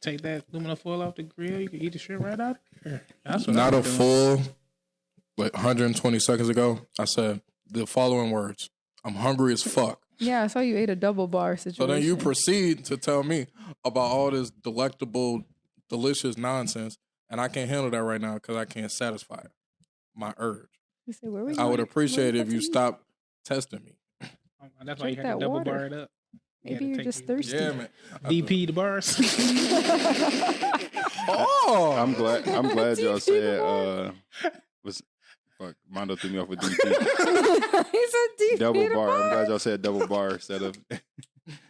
take that aluminum foil off the grill. You can eat the shit right out of there. That's what Not I'm a doing. full, like 120 seconds ago, I said the following words. I'm hungry as fuck. Yeah, I saw you ate a double bar situation. So then you proceed to tell me about all this delectable, delicious nonsense, and I can't handle that right now because I can't satisfy my urge. You said, where we I would going? appreciate it Where if we you about to stopped testing me. That's why you Drink had to that double water. bar it up. Maybe you're just thirsty. Yeah, man. VP the bars. Oh, I'm glad y'all said was fuck Mondo threw me off with DP. He said deep Double bar. I'm glad y'all said double bar instead of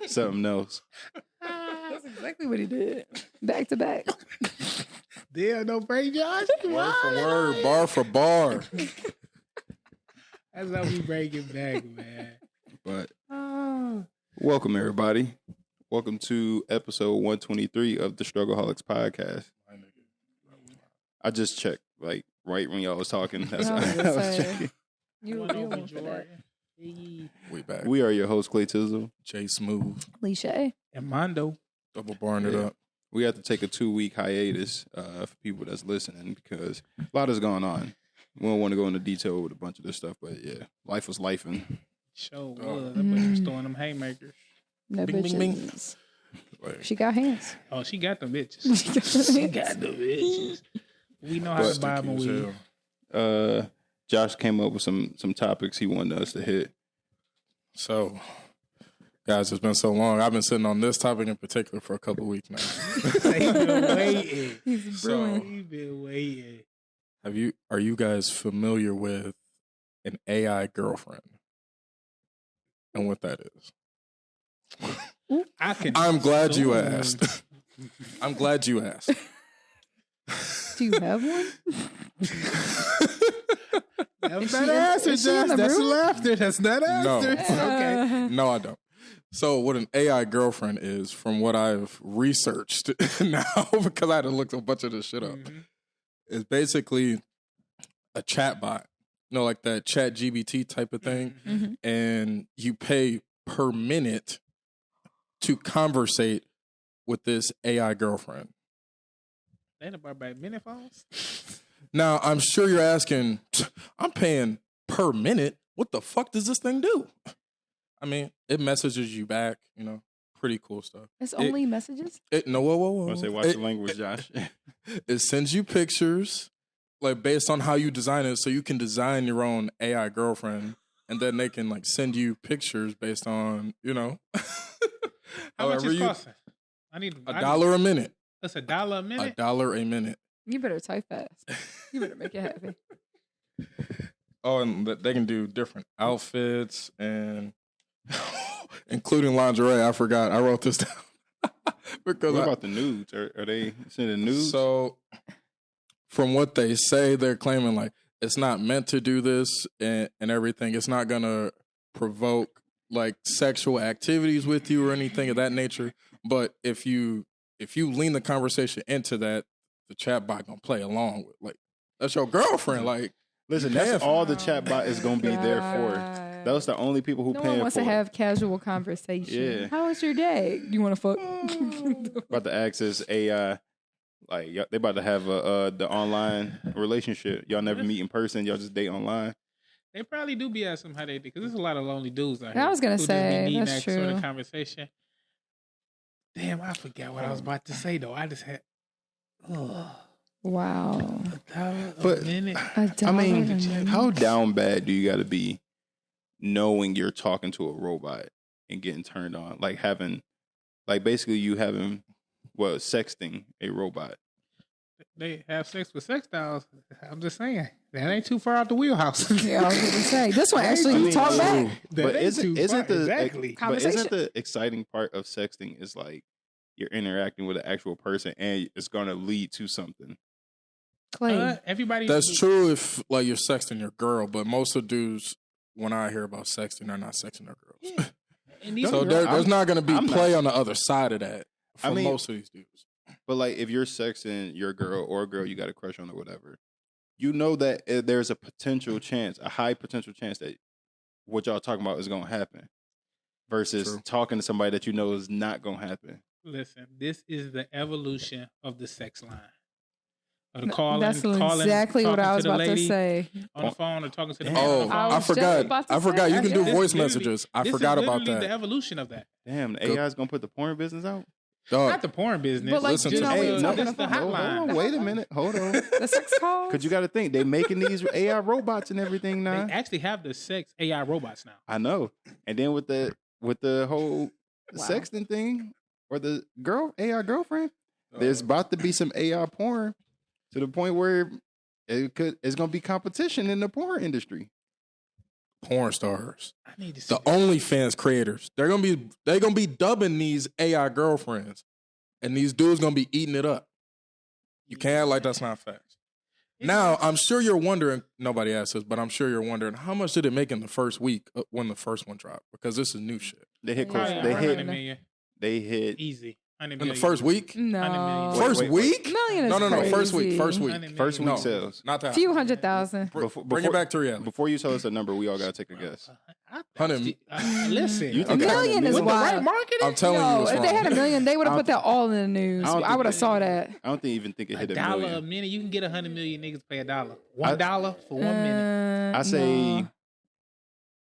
something else. That's exactly what he did. Back to back. Damn, no break, Josh. word for word, bar for bar. That's how we break it back, man. But welcome everybody. Welcome to episode 123 of the StruggleHolics podcast. I just checked, like right when y'all was talking. That's I was I gonna was say. checking. You Come on over, want for that. Jordan. We back. We are your host, Clayton. Jay Smooth. Alisha. Amondo. Double barring it Yeah. up. We have to take a 2-week hiatus for people that's listening because a lot is going on. We don't want to go into detail with a bunch of this stuff, but yeah, life was lifing. Show was. That bitch was throwing them haymakers. No Bing, bitches. bing, bing. Like, She got hands. Oh, she got them bitches. She got them bitches. We know how to buy them sticky as weed. hell. Josh came up with some topics he wanted us to hit. So, guys, it's been so long. I've been sitting on this topic in particular for a couple of weeks now. He's been waiting. He's So- brewing. He's been waiting. Are you guys familiar with an AI girlfriend and what that is? I'm glad you asked. I'm glad you asked. Do you have one? That's Is not she in- answer, is she in Josh. the That's room? laughter. That's not No. answer. Okay. No, I don't. So, what an AI girlfriend is, from what I've researched now, because I had to look a bunch of this shit up, is basically a chat bot. You know, like that chat GBT type of thing. Mm-hmm. And you pay per minute to conversate with this AI girlfriend. They done brought back mini phones. Now, I'm sure you're asking, I'm paying per minute. What the fuck does this thing do? I mean, it messages you back, you know, pretty cool stuff. It's only messages? No, whoa. I say, watch the language, Josh. It sends you pictures, like based on how you design it, so you can design your own AI girlfriend, and then they can like send you pictures based on, you know. How much however is you- costing? I need $1 a minute. That's $1 a minute. $1 a minute. You better type fast. You better make it happen. Oh, and they can do different outfits and including lingerie. I forgot. I wrote this down because What about the nudes? Are they sending nudes? So, from what they say, they're claiming like it's not meant to do this and everything. It's not gonna provoke like sexual activities with you or anything of that nature. But if you lean the conversation into that, the chat bot gonna play along with like that's your girlfriend. Like, Listen, you that's paying for all the chatbot is going to be there for. God. Those the only people who No paying one wants for to it. have casual conversation. Yeah. How was your day? You want to fuck? About to access AI. Like, they about to have the online relationship. Y'all never meet in person. Y'all just date online. They probably do be asking how they do because there's a lot of lonely dudes out I here. was gonna who just be say, needing that's that sort true. of conversation. Damn, I forgot what I was about to say though. I just had. Wow. But- A minute. I mean, how down bad do you got to be knowing you're talking to a robot and getting turned on? Like having, like basically you having, sexting a robot. They have sex with sex dolls. I'm just saying that ain't too far out the wheelhouse. Yeah, I was going to say this one actually I mean, talk back. That But ain't isn't too far. the exactly? but isn't Conversation. the exciting part of sexting is like you're interacting with an actual person and it's going to lead to something. Clay. Everybody. that's true if like you're sexting your girl, but most of dudes, when I hear about sexting, they're not sexting their girls. Yeah. And these So are- there's not going to be I'm play not- on the other side of that for I mean- most of these dudes. But like if you're sexting your girl or a girl you got a crush on or whatever, you know that there's a potential chance, a high potential chance that what y'all talking about is going to happen versus True. talking to somebody that you know is not going to happen. Listen, this is the evolution of the sex line. Or the calling, That's exactly what I was about to say. On the phone or talking to the man Oh, on the phone. I forgot. I forgot. You can do This voice is literally- messages. I this forgot is about literally that. the evolution of that. Damn, the AI's gonna put the porn business out. Dog, Not the porn business. But, like, Listen you to know, me. we Hey, were no, talking this the about- Hold hotline. on, wait a minute. Hold on. The sex calls? Because you got to think, they making these AI robots and everything now. They actually have the sex AI robots now. I know. And then with the whole Wow. sexting thing or the AI girlfriend, there's about to be some AI porn to the point where it's going to be competition in the porn industry. porn stars, I need to see the OnlyFans creators. They're gonna be dubbing these AI girlfriends, and these dudes gonna be eating it up. You can't act like that's not facts. Now, I'm sure you're wondering, nobody asked this, but I'm sure you're wondering, how much did it make in the first week when the first one dropped? Because this is new shit. They hit Yeah. close. Probably They 100 hit. million. They hit. Easy. 100 In the million. first week? No. 100 million. First wait. week? Million is No, first week. crazy. First week. 100 First week million. sales. Not that. Few 100,000. Bring it back to reality. Before you tell us a number, we all got to take a guess. 100. Listen. You A think million is with the right wild. marketing? I'm telling No, you, it's if they wrong. had a million, they would have put that all in the news. I don't I think would have they- saw that. I don't think even think it hit a a dollar a million. minute. You can get 100 million niggas pay $1. $1 for 1 minute. I say. no.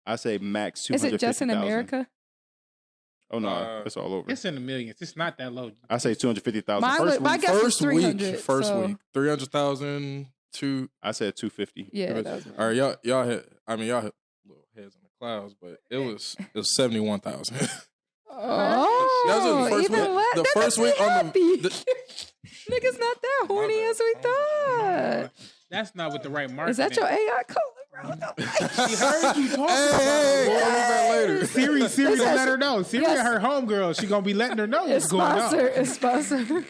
I say max 250,000. Is it just in America? Oh no, it's all over. It's in the millions. It's not that low. I say 250,000. Mine First would- my week, guess is First week. 300, First so- week. 300,000 to. I said 250. Yeah, that was All right, y'all hit. I mean, y'all hit little heads in the clouds, but it was 71,000. Oh, That was the first even week- less. the That first makes week me on happy. the- Niggas not that horny as we thought. That's not with the right marketing. Is that your AI color? She heard you talking Hey, about we'll look back later. Siri This to is- let her know. Siri yes. her homegirl. She gonna be letting her know what's It's going on. sponsored. It's sponsored.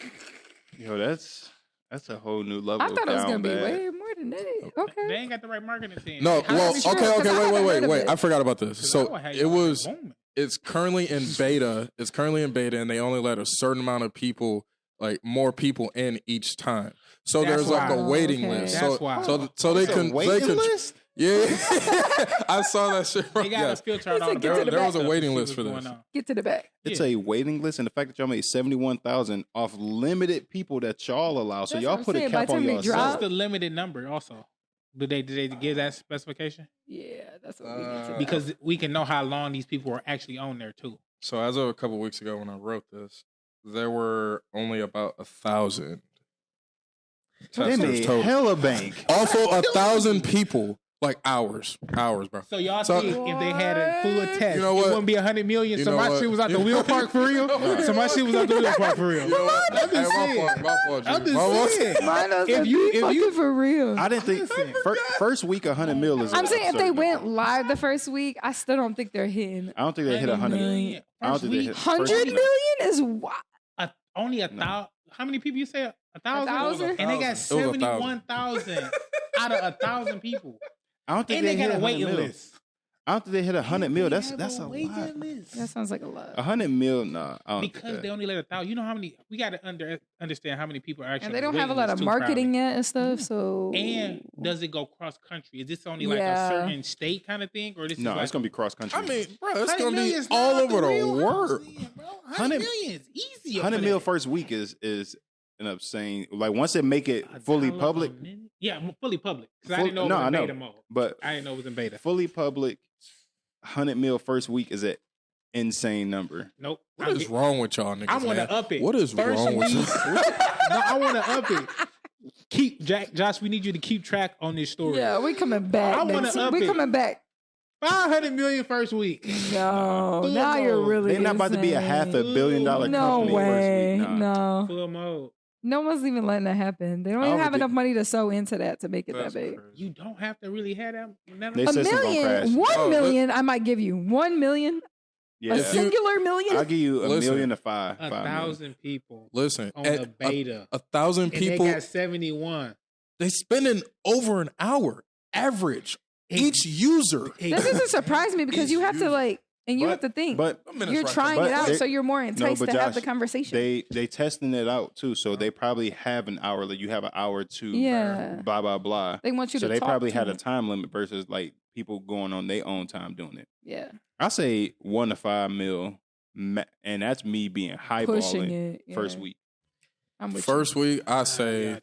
Yo, that's a whole new level. I thought it was down gonna be bad. way more than that. They Okay. ain't got the right marketing team. No, How well, are we sure? okay, 'Cause I haven't heard of wait. it. I forgot about this. So it was. Booming. It's currently in beta. It's currently in beta, and they only let a certain amount of people, like more people, in each time. So That's there's like a why. waiting Okay. list. That's So why. so they It's a can waiting list? Yeah, I saw that shit. They got Yes. to filter out He all said, the "Get to the There was a back." waiting See list what's for going this. on. Get to the back. It's Yeah. a waiting list, and the fact that y'all made 71,000 off limited people that y'all allow. So That's y'all what I'm put a saying. By cap the on time they What's drop- yourself. the limited number? Also, did they give that specification? Yeah, that's what we need to do. Because we can know how long these people are actually on there too. So as of a couple weeks ago, when I wrote this, there were only about 1,000 They testers made total. hella bank. Off of 1,000 people, like hours, bro. So y'all So- think if they had a full test, You know it what? wouldn't be 100 million. You So know my what? shit was out the wheel park for real. Nah. So my shit was out the wheel park for real. You know what? I'm just Hey, saying. my fault, I'm G. just My fault. saying. Mine was If you- if you- for real. I didn't think first week 100 mil is. I'm saying if they absurd. went live the first week, I still don't think they're hitting. I don't think they hit 100 million. I don't First think they week, hit 100 million is wild. only 1,000. How many people you say? 1,000? 1,000? And they got It was 1,000. 71,000 out of 1,000 people. I don't think And they hit got a 100 waiting mil. list. I don't think they hit 100 mil. That's They have a lot. waiting list. That sounds like a lot. 100 mil, nah. I don't think Because that. they only let 1,000. You know how many? We got to understand how many people are actually. And they on don't the have a waiting lot of list too, marketing probably. yet and stuff, so. And does it go cross country? Is this only like Yeah. a certain state kind of thing, or this No, is like it's gonna be cross country. I mean, bro, it's 100 gonna be million is all not over the wheelhouse world. then, bro. 100 100 million is easy. 100 mil first week is an insane. Like once they make it fully public, Yeah, fully public. Because I Full- didn't know it no, was I in know. beta mode. but I didn't know it was in beta. fully public, 100 mil first week is an insane number. Nope. What is wrong with y'all niggas? I want man? to up it. What is First wrong with week- y'all? No, I want to up it. Keep Josh. We need you to keep track on this story. Yeah, we coming back. I wanna next- up we it. coming back. 500 million first week. No, Full now you're mode. really. They're not about to be a insane. $500 million No company way. first week. Nah. No. Full mode. No one's even letting that happen. They don't I even don't have think- enough money to sow into that to make it That's that big. crazy. You don't have to really have that. They A said it's gonna million, crash. 1 Oh, million, I might give you 1 million, Yeah, a If you- singular million. I'll give you a Listen. million to five. 1,000 people Listen, on and the beta. 1,000 And people, they got 71. they spending over an hour average each user. That doesn't surprise me because you have to like, and you But- have to think. But You're trying But it out, they- so you're more enticed but to have Josh, the conversation. they testing it out too, so they probably have an hour. Like you have an hour to Yeah. blah blah blah. They want you So to they talk probably to had a them. time limit versus like people going on their own time doing it. Yeah. I say 1 to 5 mil and that's me being Pushing highballing it. first week. I'm with First week, I Yeah, say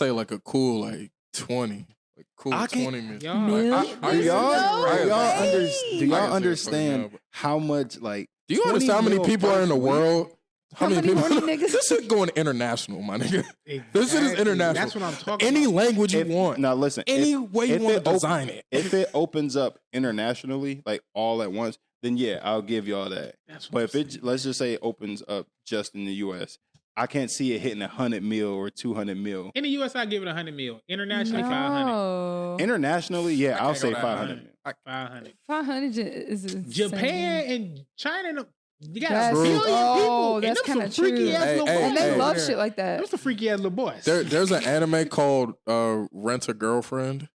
yeah. like a cool like 20. Like cool I can't- 20 minutes. Y'all, Mil- Do y'all, No do y'all, way. do I y'all can understand say fucking how much like? Do you 20 understand how many mil people are in the first week? world? How many people? horny niggas? This is going international, my nigga. exactly. This shit is international. That's what I'm talking Any about. language you If- want. Now listen, Any way you if want it to design it. If it opens up internationally, like all at once, then yeah, I'll give y'all that. That's what But I'm if it, saying. let's just say it opens up just in the U.S., I can't see it hitting 100 mil or 200 mil. In the US, I give it 100 mil. Internationally, 500. No. Internationally, yeah, I I'll can't say go that 500 high. mil. 500. 500 is insane. Japan and China, you got That's- a billion people. oh, and that's them some kinda freaky true. ass Hey, little hey, boys. And they hey. love over shit like that. Those the freaky ass little boys. There's an anime called Rent a Girlfriend.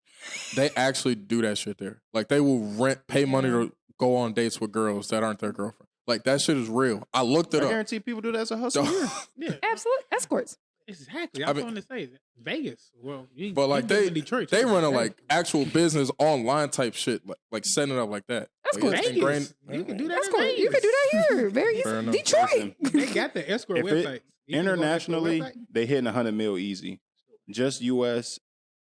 They actually do that shit there. Like they will pay money to go on dates with girls that aren't their girlfriend. Like that shit is real. I looked I it up. guarantee people do that as a hustle here. Yeah, Absolute escorts. exactly. I I'm mean- trying to say Vegas. Well, you, But like you live they in Detroit, they so run a Vegas. like actual business online type shit, like setting it up like that. That's Like, cool. it's Vegas. ingrained- You can do that. in Escort. Vegas. You can do that here. Very Fair easy. enough. Detroit. They got the escort If it- website. You can go to Internationally, escort website. they hitting 100 mil easy. Just U.S.,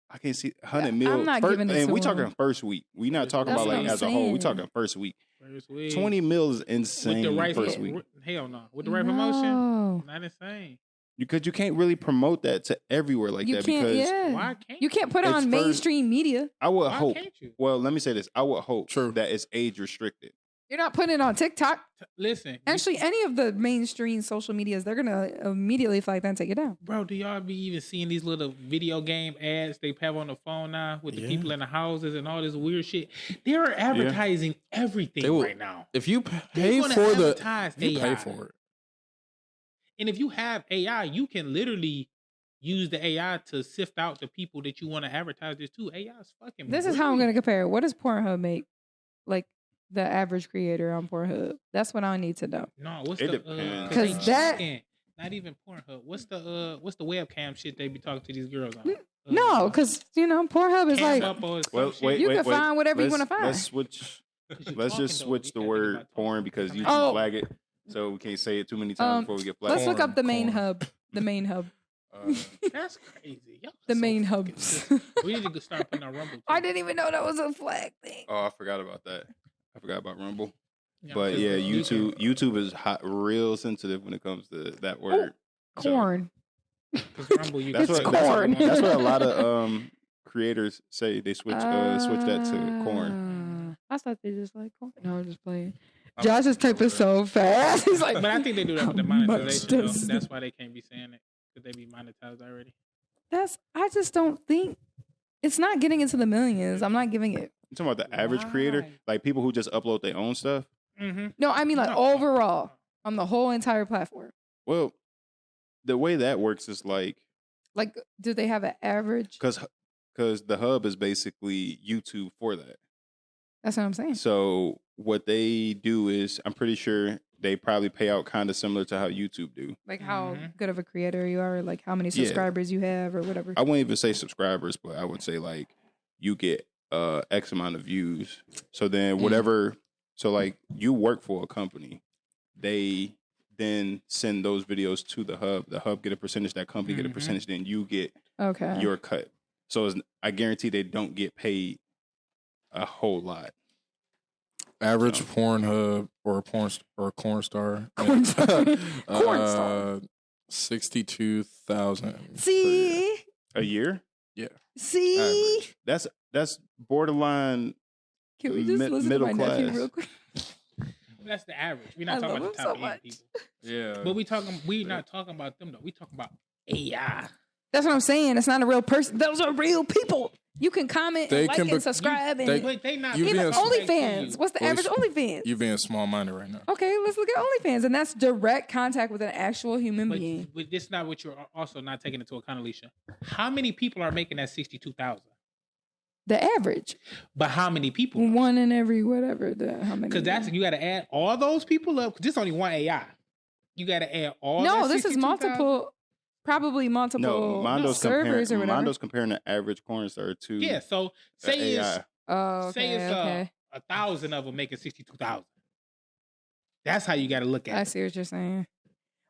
I can't see 100 mil. I'm not first, giving it and to we them. talking first week. We not talking That's about what like I'm as a whole. We saying. talking first week. First week. 20 mil is with insane the right first week. Hell no. With the right promotion, No. not insane. Because you can't really promote that to everywhere like You that. can't, Because yeah. Why can't You can't put it It's on for- mainstream media. I would Why hope. can't you? Well, let me say this. I would hope True. that it's age restricted. You're not putting it on TikTok. Listen, Actually, any of the mainstream social medias, they're going to immediately flag that and take it down. bro, do y'all be even seeing these little video game ads they have on the phone now with the Yeah. people in the houses and all this weird shit? They're advertising everything They will- right now. If you They're pay gonna for the, advertise you AI. pay for it. And if you have AI, you can literally use the AI to sift out the people that you want to advertise this to. AI is fucking. This is how I'm going to brilliant. compare. What does Pornhub make? Like the average creator on Pornhub. That's what I need to know. No, what's It the depends. 'cause Cause they that- cheating. Not even Pornhub. What's the webcam shit they be talking to these girls on? No, because, Pornhub is like, Cam Up or some Well, shit? wait, You wait, can wait. find whatever you Let's- wanna find. Let's switch. 'Cause you're Let's just talking, though. switch You the gotta think word about porn talking. because Come YouTube on. Oh. flag it, so we can't say it too many times before we get flagged. let's look up the main Porn. hub. The main hub. That's crazy. Y'all The so main fucking hubs. sick. We need to start putting on Rumble. I too. didn't even know that was a flag thing. Oh, I forgot about that. I forgot about Rumble. Yeah, But because yeah, you can- YouTube is hot, real sensitive when it comes to that word. So, Corn. 'cause Rumble, you That's can- It's what corn. that's what a lot of creators say. They switch that to corn. I thought they just like corn. No, I'm just playing. Josh is typing so fast. He's like, But I think they do that with the How much monetization. Though. does- That's why they can't be saying it because they be monetized already. I just don't think it's not getting into the millions. I'm not giving it. I'm talking about the average creator, Why? like people who just upload their own stuff. Mm-hmm. No, I mean like No. overall on the whole entire platform. Well, the way that works is like Like, do they have an average? because the hub is basically YouTube for that. That's what I'm saying. So what they do is, I'm pretty sure they probably pay out kind of similar to how YouTube do. Like how Mhm. good of a creator you are, like how many Yeah. subscribers you have, or whatever. I wouldn't even say subscribers, but I would say like you get X amount of views. So then whatever, so like you work for a company, they then send those videos to the hub. The hub get a percentage, that company get a Mhm. percentage, then you get Okay. your cut. So I guarantee they don't get paid a whole lot. Average So- Pornhub or corn star. Corn star. Corn star. 62,000. See, A year? see. Average. That's borderline. Can we just listen to middle my nephew class. real quick? That's the average. We're I not talking love about the him so top much. people. Yeah. But we're not talking about them though. We talking about AI. That's what I'm saying. It's not a real person. Those are real people. You can comment, They and like, can and be- subscribe, and But they not You even being- OnlyFans. What's the Well, average OnlyFans? You're being small minded right now. Okay, let's look at OnlyFans, and that's direct contact with an actual human being. But this is not what you're also not taking into account, Alicia. How many people are making that 62,000? The average, But how many people? one in every whatever. How many? Because that's you got to add all those people up. Because this is only one AI. You got to add all. no. that This is 62,000? multiple, probably multiple No, Mondo's servers or comparing. whatever. Mondo's comparing the average corn star to Yeah. So the say AI. it's Oh, okay, say it's okay. 1,000 of them making 62,000. That's how you got to look at it. I see what you're saying.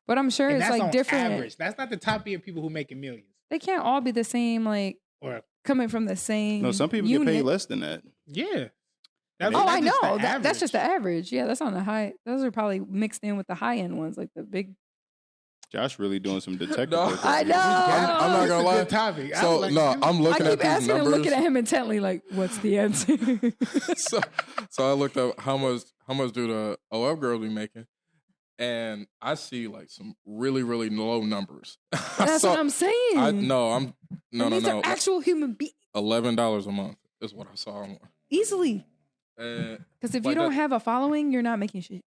But I'm sure And it's that's like on different. average. That's not the top end people who making millions. They can't all be the same, like Or coming from the same. No, some people unit. get paid less than that. yeah. Oh, I know. just the That's just the average. average. Yeah, that's on the high. Those are probably mixed in with the high end ones, like the big. Josh really doing some detective No. work. I over know. here. I'm not This is gonna a lie. good topic. I So like no, this. I'm I looking at keep these asking him, numbers. looking at him intently, like, "What's the answer?" so I looked up how much do the OF girls be making, and I see like some really low numbers. That's what I'm saying. I'm And these no. are actual human beings. $11 a month is what I saw. Easily. And Because if like you don't that- have a following, you're not making shit.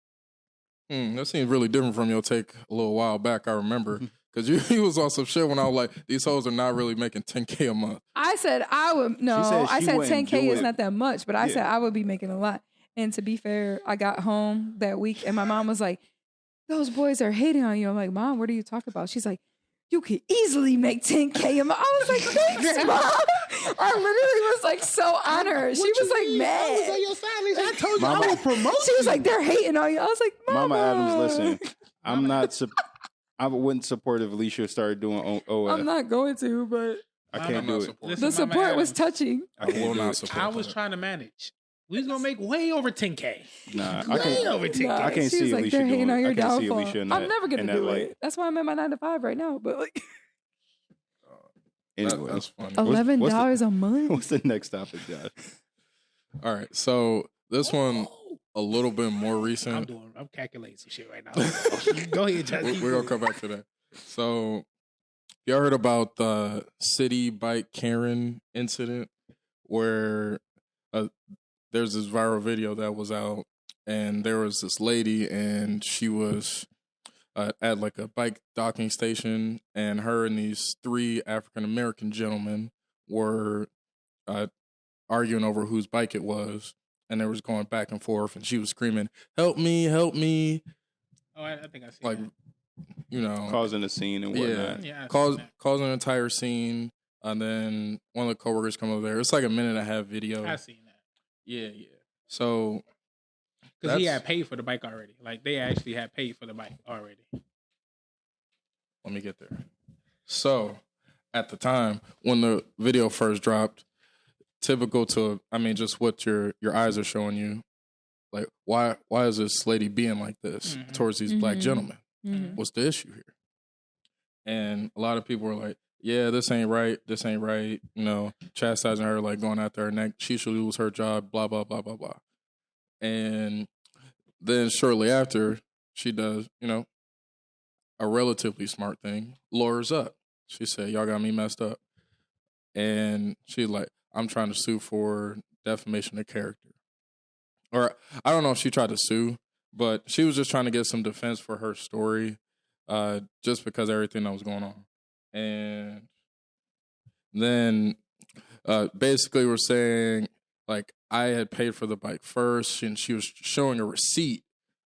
that seems really different from your take a little while back. I remember because you was on some shit when I was like, these hoes are not really making $10K a month. I said I would. No, said I she said wouldn't 10K do is it. not that much, but I Yeah. said I would be making a lot. And to be fair, I got home that week and my mom was like, "Those boys are hating on you." I'm like, "Mom, what are you talking about?" She's like, "You could easily make 10K a month." I was like, "Thanks, Mom." I literally was like so on her. She was like I was on mad. your side, Lisa. I told you Mama- I would promote She was you. like, "They're hating on you." I was like, Mama Adams, listen, I'm Mama- not. I wouldn't support if Alicia started doing OF. I'm not going to, but I Mama- can't I'm do not it. supporting Listen, the Mama support was Adams. touching. I I can't will do not it. support I was that. trying to manage. We was gonna make way over 10K. Nah, I Way can't. over 10K. I can't She was see like, Alicia "They're hating doing. on your I can't see downfall." Alicia in I'm that- never in gonna that do light. it. That's why I'm at my 9 to 5 right now. But like Anyway, That's funny. $11 a month. what's the next topic, Josh? All right, so this one a little bit more recent. I'm calculating some shit right now. Go ahead, Josh. We're gonna come back to that. So, y'all heard about the city bike Karen incident where there's this viral video that was out, and there was this lady, and she was at like a bike docking station, and her and these 3 African American gentlemen were arguing over whose bike it was, and they was going back and forth, and she was screaming, "Help me, help me!" Oh, I think I see Like, that. you know, Causing a scene and whatnot. Yeah, I cause seen that. cause an entire scene, and then one of the coworkers come over there. It's like a 1.5-minute video. I seen that. Yeah. So Because he That's- had paid for the bike already. Like, they actually had paid for the bike already. let me get there. So at the time when the video first dropped, typical to just what your eyes are showing you, like why is this lady being like this Mhm. towards these black Mhm. gentlemen? Mhm. What's the issue here? And a lot of people were like, yeah, this ain't right, chastising her, like going after her neck, she should lose her job, blah, blah, blah, blah, blah. And then shortly after, she does, a relatively smart thing, lawyers up. She said, y'all got me messed up. And she's like, I'm trying to sue for defamation of character. Or I don't know if she tried to sue, but she was just trying to get some defense for her story, just because of everything that was going on. And then basically we're saying, like, I had paid for the bike first, and she was showing a receipt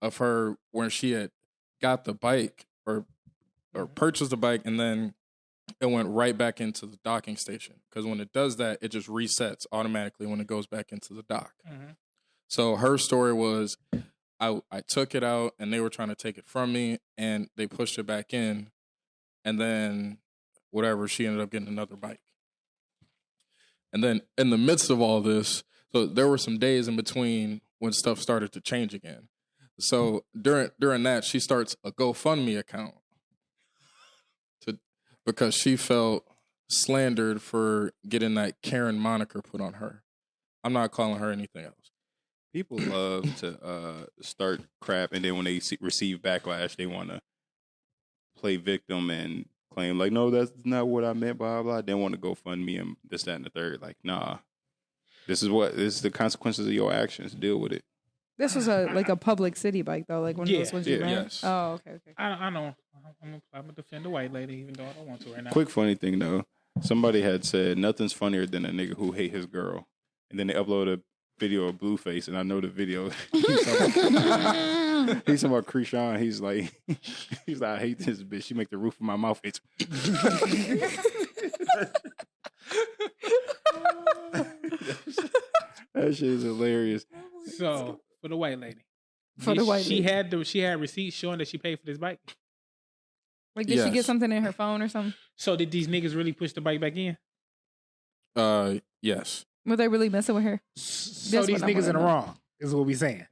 of her where she had got the bike or purchased the bike, and then it went right back into the docking station. Because when it does that, it just resets automatically when it goes back into the dock. Mm-hmm. So her story was, I took it out, and they were trying to take it from me, and they pushed it back in, and then whatever, she ended up getting another bike. And then in the midst of all this, so there were some days in between when stuff started to change again. So during that, she starts a GoFundMe account because she felt slandered for getting that Karen moniker put on her. I'm not calling her anything else. People love to start crap, and then when they receive backlash, they want to play victim and claim like, no, that's not what I meant, blah, blah. They want to go fund me and this, that, and the third. Like, nah, this is the consequences of your actions. Deal with it. This was a public city bike though, like one of those ones you Yeah. rent. Yes. Oh, okay. I know. I'm gonna defend the white lady, even though I don't want to right now. Quick funny thing though, somebody had said nothing's funnier than a nigga who hate his girl, and then they upload a video of Blueface, and I know the video. He's talking about Krishan. He's like, I hate this bitch. She make the roof of my mouth itch. That shit is hilarious. So, for the white lady, for the white She lady. she had receipts showing that she paid for this bike. Like, did she Yes. get something in her phone or something? So did these niggas really push the bike back in? Yes. Were they really messing with her? So That's these what I niggas in the wanna know. wrong is what we saying.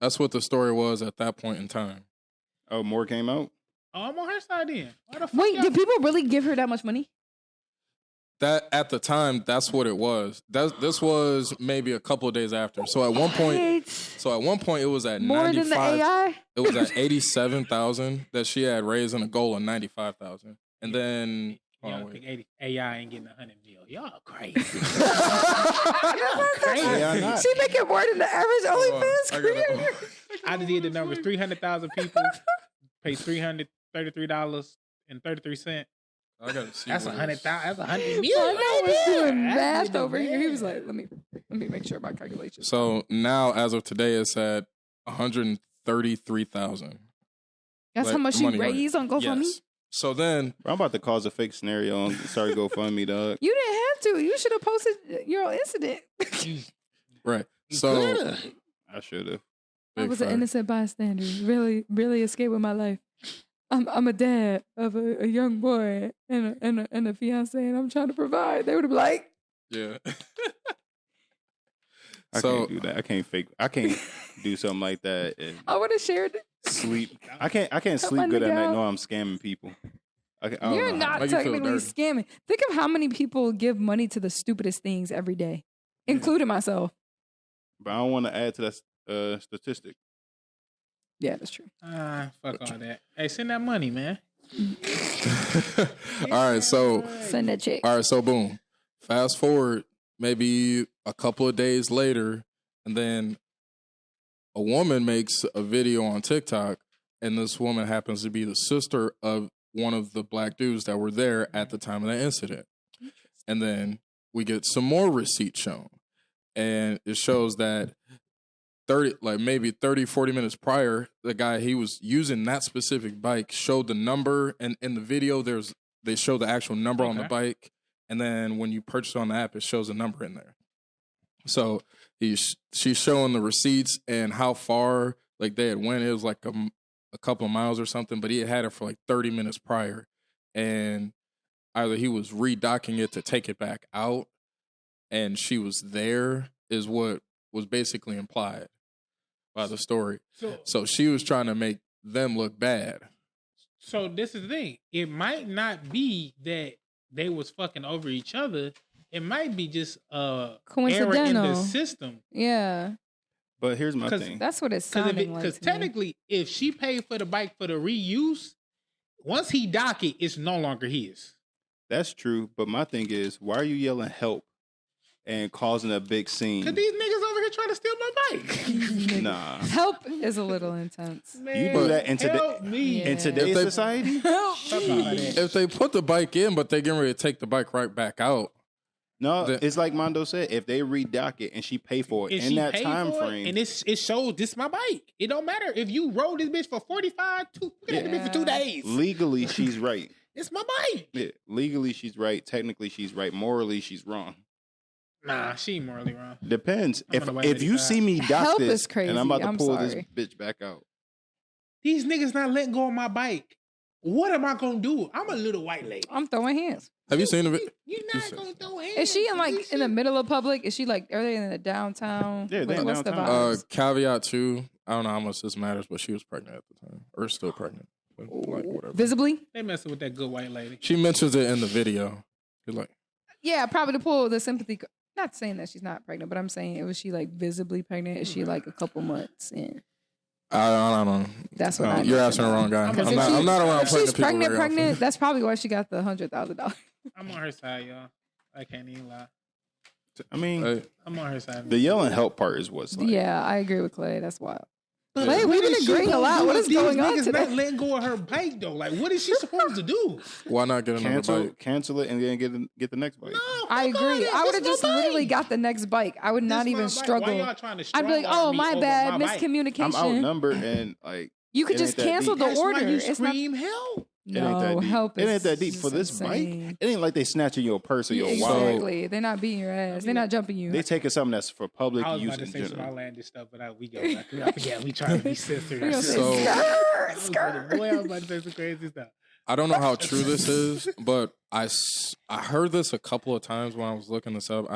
That's what the story was at that point in time. Oh, more came out. Oh, I'm on her side then. Why the fuck Wait, y'all- did people really give her that much money? That at the time, that's what it was. This was maybe a couple of days after. So at one point, it was at More 95. than the AI? It was at 87,000 that she had raised in a goal of 95,000, and then Y'all think AI ain't getting 100 mil. Y'all crazy. AI not. She making more than the average OnlyFans I gotta- creator. I just did the numbers. 300,000 people pay $333.33. I gotta see. That's what it 100,000. is. That's 100 mil. I was doing That's math even over here. He was bad. like, let me make sure my calculations. So now, as of today, it's at 133,000. That's like, how much she money order. raised on GoFundMe? Yes. So then, I'm about to cause a fake scenario and start GoFundMe, dog. You didn't have to. You should have posted your own incident. right. So I should have. I big was an fact. innocent bystander. Really escaped with my life. I'm a dad of a young boy and a fiance, and I'm trying to provide. They would have been like, Yeah. I So- can't do that. I can't fake. I can't do something like that and I would have shared it. sleep. I can't my sleep good at nigga night. out. No, I'm scamming people. I don't You're know how- not Make you feel technically dirty. scamming. Think of how many people give money to the stupidest things every day, including myself. But I don't want to add to that statistic. Yeah, that's true. Fuck all that. Hey, send that money, man. All right. So Send that check. all right. So boom. Fast forward maybe a couple of days later, and then a woman makes a video on TikTok, and this woman happens to be the sister of one of the black dudes that were there at the time of that incident. And then we get some more receipts shown, and it shows that 40 minutes prior, the guy, he was using that specific bike, showed the number, and in the video they show the actual number on the Okay. bike, and then when you purchase on the app, it shows a number in there. So she's showing the receipts and how far like they had went. It was like a couple of miles or something, but he had it for like 30 minutes prior, and either he was redocking it to take it back out, and she was there, is what was basically implied by the story. So she was trying to make them look bad. So this is the thing. It might not be that they was fucking over each other. It might be just error in the Coincidental. system. Yeah, But here's my 'Cause thing. that's what it's sounding like. Because to me. technically, if she paid for the bike for the reuse, once he dock it, it's no longer his. That's true. But my thing is, why are you yelling help and causing a big scene? Because these niggas over here trying to steal my bike. Nah. help is a little intense. Man, do that in help me. Yeah. In today's If they- society? Fuck all that. If they put the bike in, but they getting ready to take the bike right back out, No, The- it's like Mondo said. If they redock it and she pay for it If in she that paid time for it, frame, and it shows this my bike. It don't matter if you rode this bitch for 45. You can have the bitch for 2 days. legally she's right. It's my bike. Yeah, legally she's right. Technically she's right. Morally she's wrong. Nah, she ain't morally wrong. Depends. I'm If on the way if to you the see me dock Help this is crazy. and I'm about to I'm pull sorry. this bitch back out. These niggas not letting go of my bike. What am I gonna do? I'm a little white lady. I'm throwing hands. have you seen the video? You're not gonna throw hands. Is she in with like this in the shit? middle of public? Is she like are they in the downtown? Yeah, they in What's the downtown. vibes? Caveat too. I don't know how much this matters, but she was pregnant at the time, or still pregnant. But, like, whatever. Visibly? They messing with that good white lady. She mentions it in the video. She's like, Yeah, probably to pull the sympathy. Not saying that she's not pregnant, but I'm saying was she like visibly pregnant? Is she like a couple months in? I don't know. That's what I You're know. asking the wrong guy. Because I'm if not, she- I'm not around If pregnant she's people pregnant, very often. pregnant, that's probably why she got the $100,000. I'm on her side, y'all. I can't even lie. I mean, Hey, I'm on her side. the yelling help part is what's like. Yeah, I agree with Clay. That's wild. But Clay, we've been what is she agreeing a gonna lot. do What if is these going on niggas today? not letting go of her bike though? Like, what is she supposed to do? why not get another bike? Cancel it and then get the next bike. No, I fuck all agree. that. I would have This just my literally bike. got the next bike. I would not This even my bike. struggle. Why y'all trying to I'd be like, strong-arm oh, me my over bad, my bike? I'm miscommunication. outnumbered and like You could it ain't just that cancel deep. the That's order. why you It's not. scream help. It ain't that deep. help It ain't is that deep for this insane. bike. It ain't like they snatching your purse or your wallet. Exactly. They're not beating your ass. They're not jumping you. They taking something that's for public I was use about to in say some general. outlandish stuff, but we go. I forget. We trying to be censored. We gonna say, So- skirt. Boy, I was about to say some crazy stuff. I don't know how true this is, but I heard this a couple of times when I was looking this up.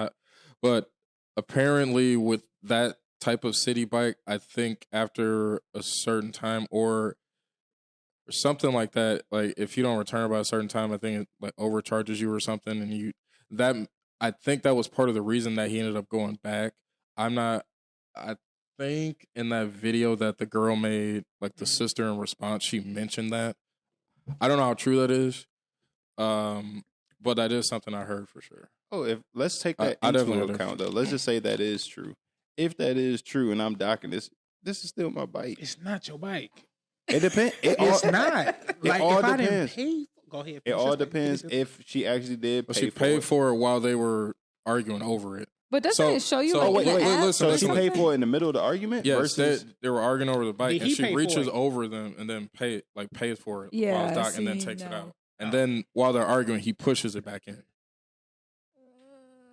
But apparently with that type of city bike, I think after a certain time or something like that, like if you don't return by a certain time, I think it like overcharges you or something. And I think that was part of the reason that he ended up going back. I think in that video that the girl made, like the sister in response, she mentioned that. I don't know how true that is, but that is something I heard for sure. Oh, let's take that I into definitely account, though. Let's just say that is true. If that is true and I'm docking this is still my bike. It's not your bike. It depends. It's not. Like all if I didn't depends. pay, go ahead. It all depends if she actually did But pay she for paid it. for it while they were arguing over it. But doesn't it show you? so like, wait, in the app? listen, So she listen. paid for it in the middle of the argument? Yes, versus they were arguing over the bike, Did and he she pay for reaches it? over them and then pays for it Yeah, while it's docked and then see, takes it no. out. And then while they're arguing, he pushes it back in.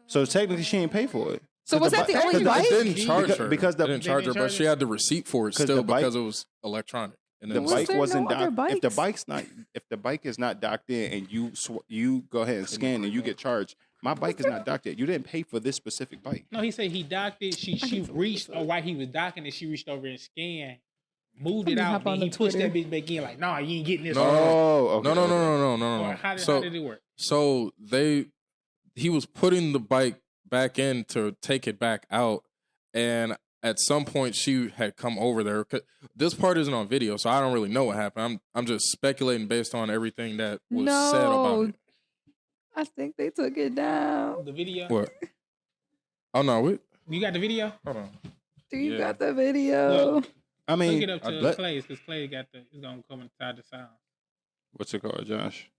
So technically she ain't pay for it. So was that the only Because bike? it didn't charge her. Because the- It didn't charge her, but she had the receipt for it 'Cause still the bike- because it was electronic. And The then Was bike there wasn't no other docked. bikes? If the bike is not docked in and you go ahead and scan and you get charged, my bike is not docked in. You didn't pay for this specific bike. No, he said he docked it. She reached, or while he was docking it, she reached over and scanned, moved it me out, hop then on he the pushed that Twitter. bitch back in. Like, nah, you ain't getting this. No, Oh, okay. No. Or how So did it work? So he was putting the bike back in to take it back out, and at some point she had come over there. This part isn't on video, so I don't really know what happened. I'm just speculating based on everything that was said about it. I think they took it down. The video. What? Oh no, what? You got the video? Hold on. Do you Yeah. got the video? Look. I mean, Look it up to Clay's because Clay got it's gonna come inside the sound. what's it called, Josh?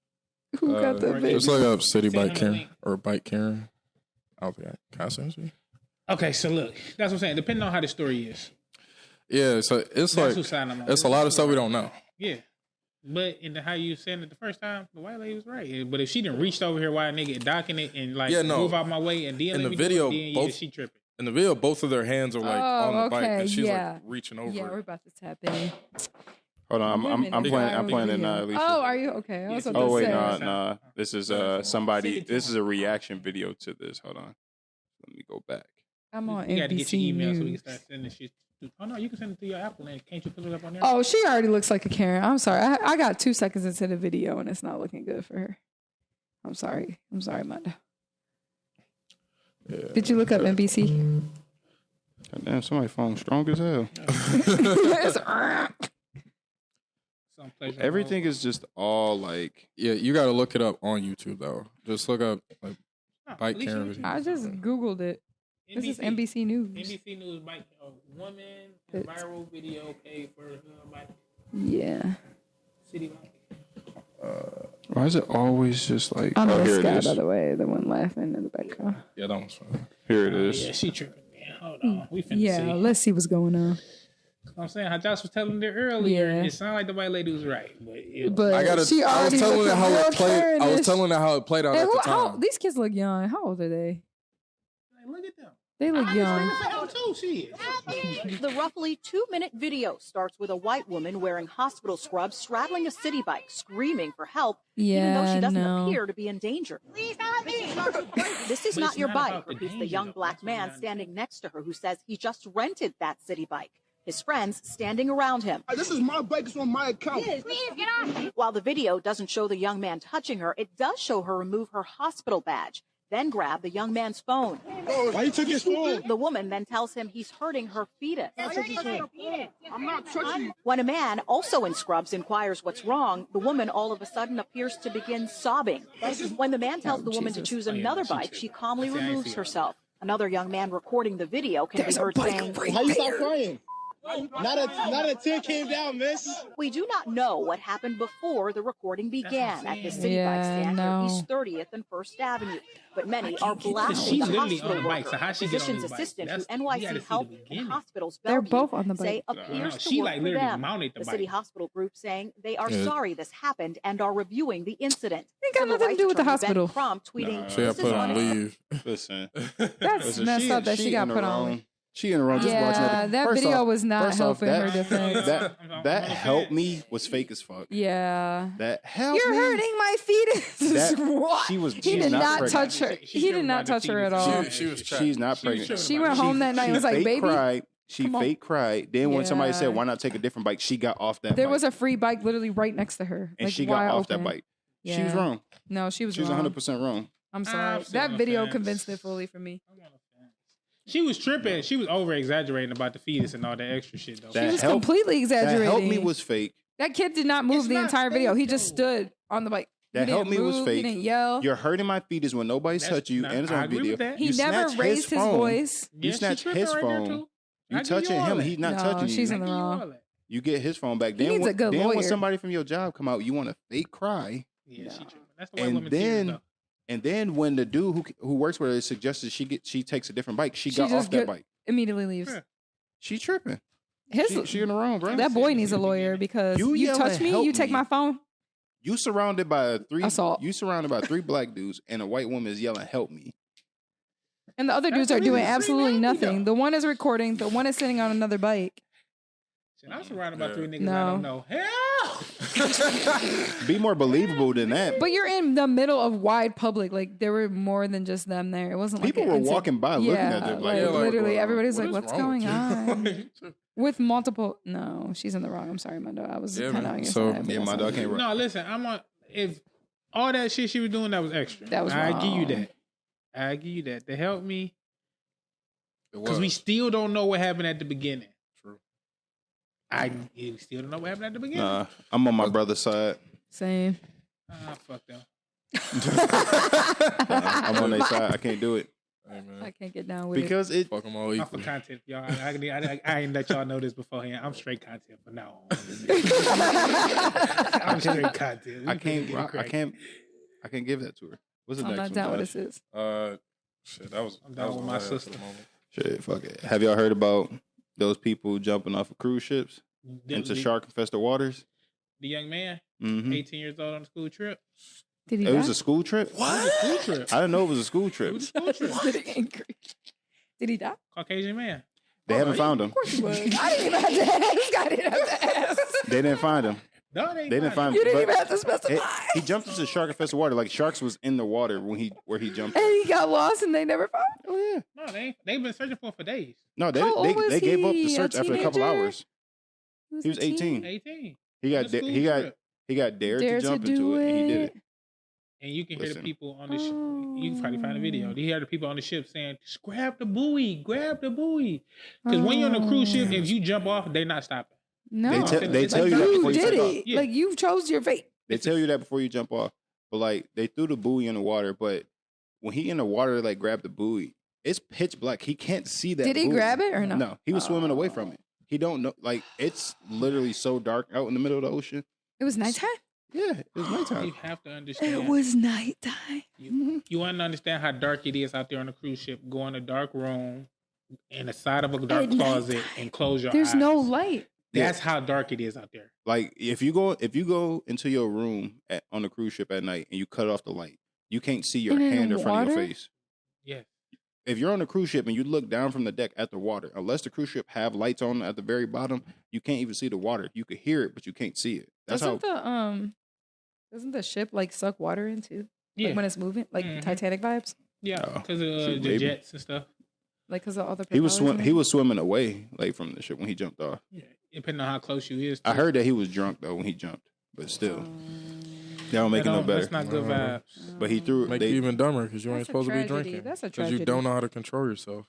Who got the video? Just look up City Send Bike him the Karen link. or Bike Karen. I don't think I can I send it to you? Okay, so look, that's what I'm saying. Depending on how the story is, Yeah, so it's that's like who signed them. it's a lot of stuff we don't know. Yeah, but in the how you saying it the first time, the white lady was right. But if she didn't reach over here while a nigga docking it and like move out my way and then In let the me video, do it, then both she tripping. In the video, both of their hands are like on the bike, and she's yeah. like reaching over. Yeah, we're it. about to tap in. Hold on, I'm playing it now, Alicia. Oh, are you okay? I was about Oh to wait, say. nah. This is somebody. This is a reaction video to this. Hold on, let me go back. I'm on You got to get your NBC email so we can News. start sending shit. Oh no, you can send it through your Apple link. Can't you pull it up on there? Oh, she already looks like a Karen. I'm sorry. I got 2 seconds into the video and it's not looking good for her. I'm sorry, Manda. Yeah. Did you look up NBC? God damn, somebody's phone strong as hell. Some pleasure. Everything is just all like. Yeah, you got to look it up on YouTube though. Just look up like Bike Alicia, Karen what you- video. I just Googled it. This is NBC News. NBC News bike. A woman in viral video paid for her bike. Yeah. City bike. Why is it always just like? I'm Oh, this here it guy, is. by the way, the one laughing in the background. Yeah, that one's fine. Here it is. Yeah, she tripping. Man. Hold on. We finna Yeah, see. let's see what's going on. I'm saying how Josh was telling there earlier. Yeah. It sounded like the white lady was right, but But I gotta. she I was already telling looking her how real it played. I was Karen-ish. telling her how it played out Hey, at the how, time. these kids look young. How old are they? like, look at them. They look young. How too she is. The roughly 2-minute video starts with a white woman wearing hospital scrubs straddling a city bike, screaming for help, even though Yeah, she doesn't no. appear to be in danger. Please help me! This is But not it's your not bike, about the repeats the danger, young though. black That's what man I'm standing next to her who says he just rented that city bike. His friends standing around him. This is my bike. It's on my account. Please get off. While the video doesn't show the young man touching her, it does show her remove her hospital badge, then grab the young man's phone. Why you took his phone? The woman then tells him he's hurting her fetus. I'm not touching you. When a man, also in scrubs, inquires what's wrong, the woman all of a sudden appears to begin sobbing. When the man tells the woman to choose another bike, she calmly removes herself. Another young man recording the video can be heard saying, How you stop crying? Not a 10 came down, miss. We do not know what happened before the recording began at the city Yeah, bike stand no. near East 30th and 1st Avenue. But many are blasting She's the literally hospital on the bike, worker. so how she get on Physician's this bike? assistant who You gotta NYC see Health the and beginning. Hospitals They're Bellevue both on the say bike. appears to She work like for literally them. mounted the The city bike. hospital group saying they are Yeah. sorry this happened and are reviewing the incident. Ain't got Civil nothing to do rights with the attorney Ben hospital. Crump tweeting, Nah. She got "This is put on unacceptable." leave. Listen. That's Listen, messed up that she got in the put on. wrong. She in the wrong. Just watching Yeah, it. that First video off- was not first off, helping her defense. That help me was fake as fuck. Yeah. That help You're me. hurting my fetus. That- What? she was- He she's did not not pregnant. touch her. He did not touch her at all. She was trapped. She's not She was pregnant. tripping She about went it. home that night and was like, fake baby. cried. She come on. fake cried. Then when somebody said, Yeah. "Why not take a different bike?" She got off that. There bike. was a free bike literally right next to her. and like, she got wide off open. that bike. Yeah. She was wrong. No, she was She was wrong. 100% wrong. I'm sorry. I'm still That on the video fence. convinced it fully for me. She was tripping. She was over exaggerating about the fetus and all that extra shit though. That She was help- completely That exaggerating. help me was fake. That kid did not move It's the not entire video. fake, He just though. stood on the bike. That he help didn't me was move, fake. He didn't yell. You're hurting my fetus when nobody's That's touching you, not- and it's I on agree video. with that. He You never snatch raised his phone. voice. You Yeah, she snatch tripping his right there, phone. too. I You give touching all him. that. He's not No, touching she's you. in the I give you wrong. all that. You get his phone back. He needs a good then when lawyer. somebody from your job come out, you want to fake cry. Yeah, she tripping. That's the white And woman tears, then, though. and then when the dude who works with her suggested she takes a different bike, she got just off that get- bike. Immediately leaves. Yeah. She tripping. His She in the wrong, bro. that boy needs a lawyer because You you yell touch and me, help you take me. my phone. You surrounded by Assault. You surrounded by 3 black dudes, and a white woman is yelling, "Help me!" And the other That's dudes are what doing it is. absolutely Scream at me, nothing. though. The one is recording. The one is sitting on another bike. Shit, I'm surrounded by 3 niggas No. I don't know. Hell! Be more believable than that. But you're in the middle of wide public. Like there were more than just them there. It wasn't like People an were walking by looking yeah, at them like, like, literally bro, everybody's what like, is "What's wrong with going you?" on?" With multiple. No, she's in the wrong. I'm sorry, Mondo. I was Yeah, kind of man. on your So- side. but Yeah, that's my all dog right. can't run. No, listen, I'm on. If all that shit she was doing, that was extra. That was I give you wrong. that. I give you that. To help me, It because we was. still don't know what happened at the beginning. True. We still don't know what happened at the beginning. Nah, I'm on my brother's side. Same. Fuck them. I'm on their side. I can't do it Hey, man. I can't get down with because it. Fuck them all I'm for equally. content, y'all. I ain't let y'all know this beforehand. I'm straight content from now on. I'm straight content. I can't give that to her. What's the I'm next not down one? with Josh? this. Shit, that was. I'm that down was with all my I had for the sister. moment. Shit, fuck it. Have y'all heard about those people jumping off of cruise ships into shark-infested waters? The young man, Mm-hmm. 18 years old on a school trip. Did he It was die? a school trip. It was a school trip. I didn't know it was a school It trip. was a school trip. He's getting angry. Did he die? Caucasian man. They haven't found him. Of course he was. I didn't even have to ask. I didn't have to ask. They didn't find him. No, They didn't find You him. didn't But even have to specify. he jumped into shark-infested water. Like sharks was in the water where he jumped. And he got lost and they never found him. Oh yeah. No, they've been searching for days. No, How old was they gave up the he? A search after a couple teenager? hours. He was 18. 18. He got On a school he got trip. he got dared Dare to jump do into it, and he did it. And you can hear the Listen. people on the ship. You can probably find a video. You hear the people on the ship saying, "Just grab the buoy, grab the buoy." Because when you're on a cruise ship, if you jump off, they're not stopping. No, They tell you that you before you did take off. it. Yeah. Like you chose your fate. They tell you that before you jump off. But like they threw the buoy in the water, but when he in the water, like grab the buoy, it's pitch black. He can't see that. Did he buoy. grab it or no? No, he was swimming away from Oh. it. He don't know. Like it's literally so dark out in the middle of the ocean. It was nighttime. Yeah, it was You nighttime. have to understand. It was nighttime. You want to understand how dark it is out there on a cruise ship. Go in a dark room, in the side of a dark At closet, nighttime. and close your eyes. There's no light. That's how dark it is out there. Like if you go into your room on the cruise ship at night and you cut off the light, you can't see your And in hand in front of your water? face. Yeah. If you're on a cruise ship and you look down from the deck at the water, unless the cruise ship have lights on at the very bottom, you can't even see the water. You could hear it, but you can't see it. That's Doesn't the ship like suck water into? Yeah. Like when it's moving, like Mhm. Titanic vibes, Yeah. Oh, Because of shoot, the maybe. jets and stuff. like because of all the. he was propellers and he was swimming away like from the ship when he jumped off. Yeah. Depending on how close you is. I heard that he was drunk though when he jumped, but still, that don't make it no better. That's not good vibes. But he threw. Make They, you even dumber because you ain't That's a supposed to be tragedy. drinking. That's a Because you tragedy. don't know how to control yourself.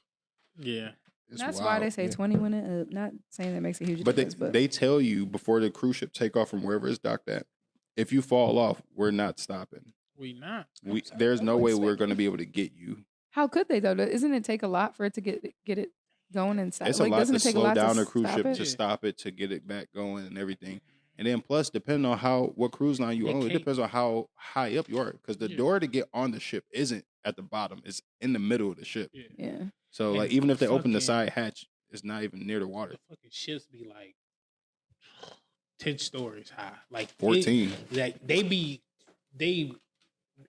Yeah. It's That's why wild. they say 21 and up. Not saying that makes a huge but difference, but they tell you before the cruise ship take off from wherever it's docked at, if you fall off, we're not stopping. We not. There's no way we're going to be able to get you. how could they though? Isn't it take a lot for it to get it? going and stop. It's a lot doesn't to it take slow a lot down to a cruise stop ship it? to stop it, to get it back going and everything. And then plus, depending on what cruise line you own, it depends on how high up you are. Because the door to get on the ship isn't at the bottom; it's in the middle of the ship. Yeah. So, And like, even if they open the fucking- side hatch, it's not even near the water. The fucking ships be like 10 stories high, like 14. Like they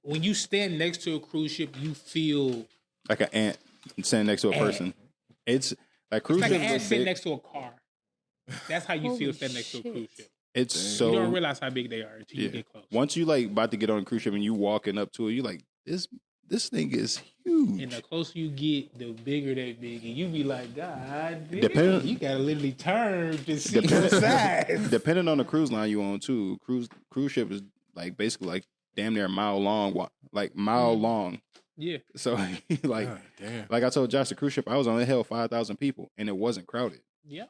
when you stand next to a cruise ship, you feel Like an ant standing next to a person. It's like cruise it's like an ships ant are sitting big. next to a car. That's how you Holy feel standing next to a shit. cruise ship. It's so You don't realize how big they are until you get close. Once you like about to get on a cruise ship and you walking up to it, you like this thing is huge. And the closer you get, the bigger that big, and you be like, God, damn, Depend- you gotta literally turn to see the size. Depending on the cruise line you own too, cruise ship is like basically like damn near a mile long, like mile long. Yeah. So like God damn. like I told Josh, the cruise ship I was on, it held 5,000 people and it wasn't crowded. Yeah.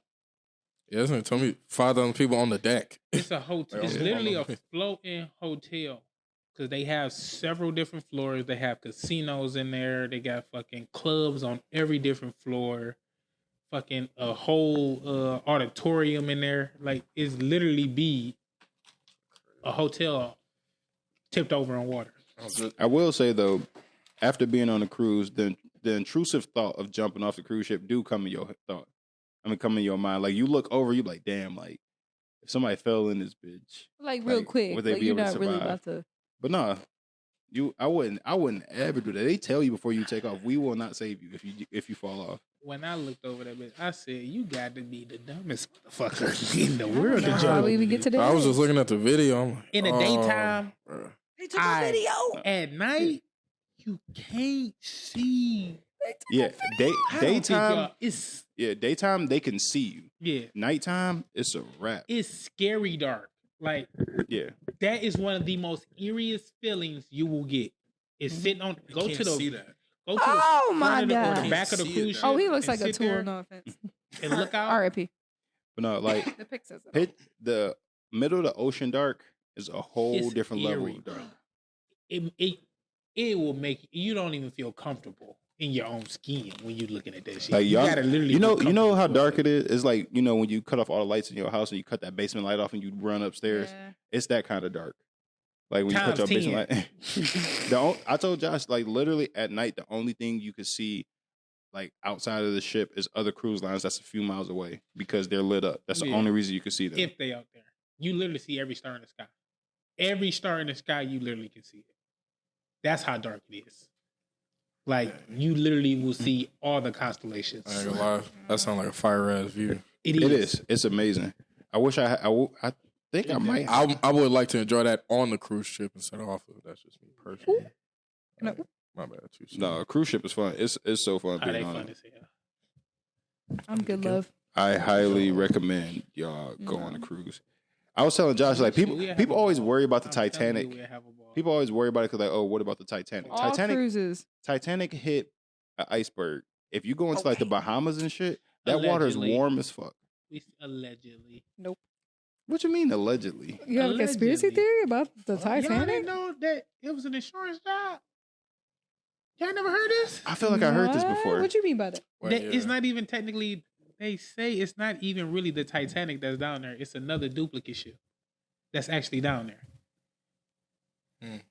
Yeah, that's what it told me 5,000 people on the deck. It's a hotel. Like, It's on the- literally on a the- floating hotel because they have several different floors. They have casinos in there. They got fucking clubs on every different floor. Fucking a whole auditorium in there. Like it's literally be a hotel tipped over on water. I will say though, after being on a cruise, the intrusive thought of jumping off the cruise ship do come in your thought. Come in your mind. Like you look over, you like, damn, like if somebody fell in this bitch, Like real like, quick. would they Like be you're able to not really survive? about to. But nah, I wouldn't ever do that. They tell you before you take off, we will not save you if you fall off. When I looked over that bitch, I said, "You got to be the dumbest motherfucker in the world to How jump." we even get to that? I was just looking at the video. I'm like, In the oh, daytime, bruh. They took a video. At night, you can't see. Yeah, I don't think daytime. y'all- it's Daytime they can see you. yeah, Nighttime, it's a wrap. it's scary dark. Like Yeah, that is one of the most eeriest feelings you will get. Is sitting on go to the go to Oh, the my front of the, or God. the back of the Can't see cruise it ship. Oh, he looks and like a sit tool. there No offense. and look out. R.I.P. but no, like The pic says it. the middle of the ocean dark is a whole It's different level eerie, of dark. It will make you don't even feel comfortable in your own skin when you're looking at that shit. Like you y'all, gotta literally you know feel how comfortable. dark it is. It's like when you cut off all the lights in your house and you cut that basement light off and you run upstairs. Yeah. It's that kind of dark. Like when Times you cut your 10. basement light. I told Josh, like literally at night, the only thing you could see, like outside of the ship, is other cruise lines that's a few miles away because they're lit up. That's the Yeah. only reason you can see them. If they out there, you literally see every star in the sky. Every star in the sky, you literally can see it. That's how dark it is. Like you literally will see all the constellations. I ain't gonna lie. That sounds like a fire ass view. It It is. It's amazing. I wish I think I might. I would like to enjoy that on the cruise ship instead of off of it. That's just me personally. No. My bad. Too soon. No, a cruise ship is fun. It's so fun Are they being on fun it. as hell? I'm good, love. I highly recommend y'all go on a cruise. I was telling Josh, like We'll have people a always ball. worry about the I'm telling you, Titanic. we'll have a ball. People always worry about it because like, oh, what about the Titanic? All cruises. Titanic hit an iceberg. If you go into like the Bahamas and shit, that water is Allegedly. warm as fuck. Allegedly. Nope. What you mean allegedly? You have a conspiracy Allegedly. theory about the Y'all Titanic? didn't know that it was an insurance job. Y'all never heard this? I feel like I heard this What? before. What you mean by that? Well, That yeah. It's not even technically. They say it's not even really the Titanic that's down there. It's another duplicate ship that's actually down there.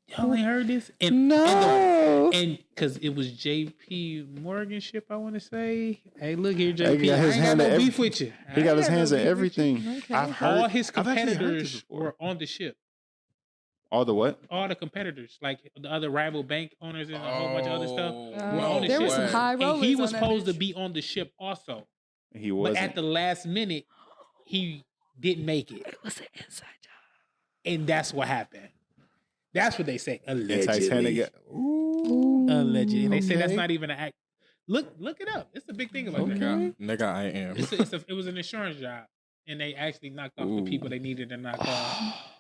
Y'all ain't heard this? No. And because it was J.P. Morgan ship, I want to say. Hey, look here, Hey, J.P. he got I his ain't got hand no in beef with you. He got his hands in everything. Okay. I've heard All his I've actually heard this competitors before. were on the ship. All the what? All the competitors, like the other rival bank owners and a whole bunch of other stuff. Oh, were on the there ship. was some high rollers. And he was on that supposed to bitch. be on the ship also. He But wasn't. at the last minute, he didn't make it. It was an inside job. And that's what happened. That's what they say. And Allegedly. Titanic. Allegedly. And they say that's Okay. not even an act. Look it up. It's a big thing about that. Nigga, I am. It was an insurance job. And they actually knocked off the people they needed to knock off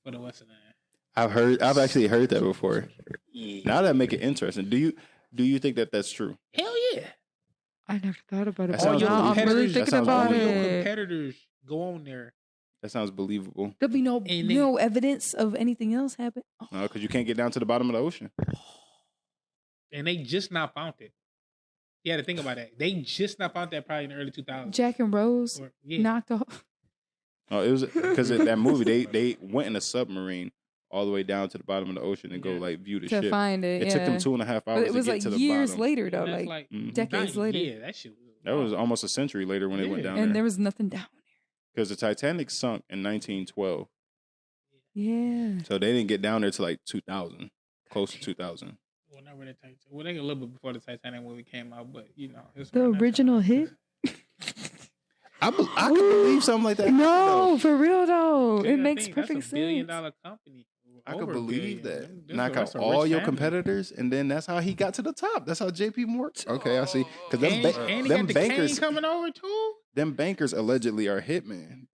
for the Western Line. I've actually heard that before. Yeah. Now that make it interesting. Do you think that that's true? Hell yeah. I never thought about it. That but sounds now I'm believable. really That thinking sounds about All your it. competitors go on there. That sounds believable. There'll be no And they- no evidence of anything else happen. Oh, No, because you can't get down to the bottom of the ocean. And they just not found it. You had to think about that. They just not found that probably in the early 2000s. Jack and Rose Or- yeah. knocked off. Oh, it was because that movie. They went in a submarine all the way down to the bottom of the ocean and go like view the To ship. find it. It took them 2.5 hours But it was to get like to the years bottom. later though, That's like Mhm. decades later. Yeah, that shit. That was almost a century later when they went down And there. there was nothing down Because the Titanic sunk in 1912, there. Yeah. so they didn't get down there till like 2000, close to 2000. Well, not really Titanic. Well, they a little bit before the Titanic movie came out, but you know, it's The around that original time. hit? I can believe something like that. No, for real though. You It gotta makes think, perfect that's a $1 billion sense. company. I Over could $1 believe billion. that. That's Knock a- out that's a all rich your family. competitors, and then that's how he got to the top. That's how JP works. Okay, I see. Because And, and he them got the bankers, cane coming over too. them bankers allegedly are hitman.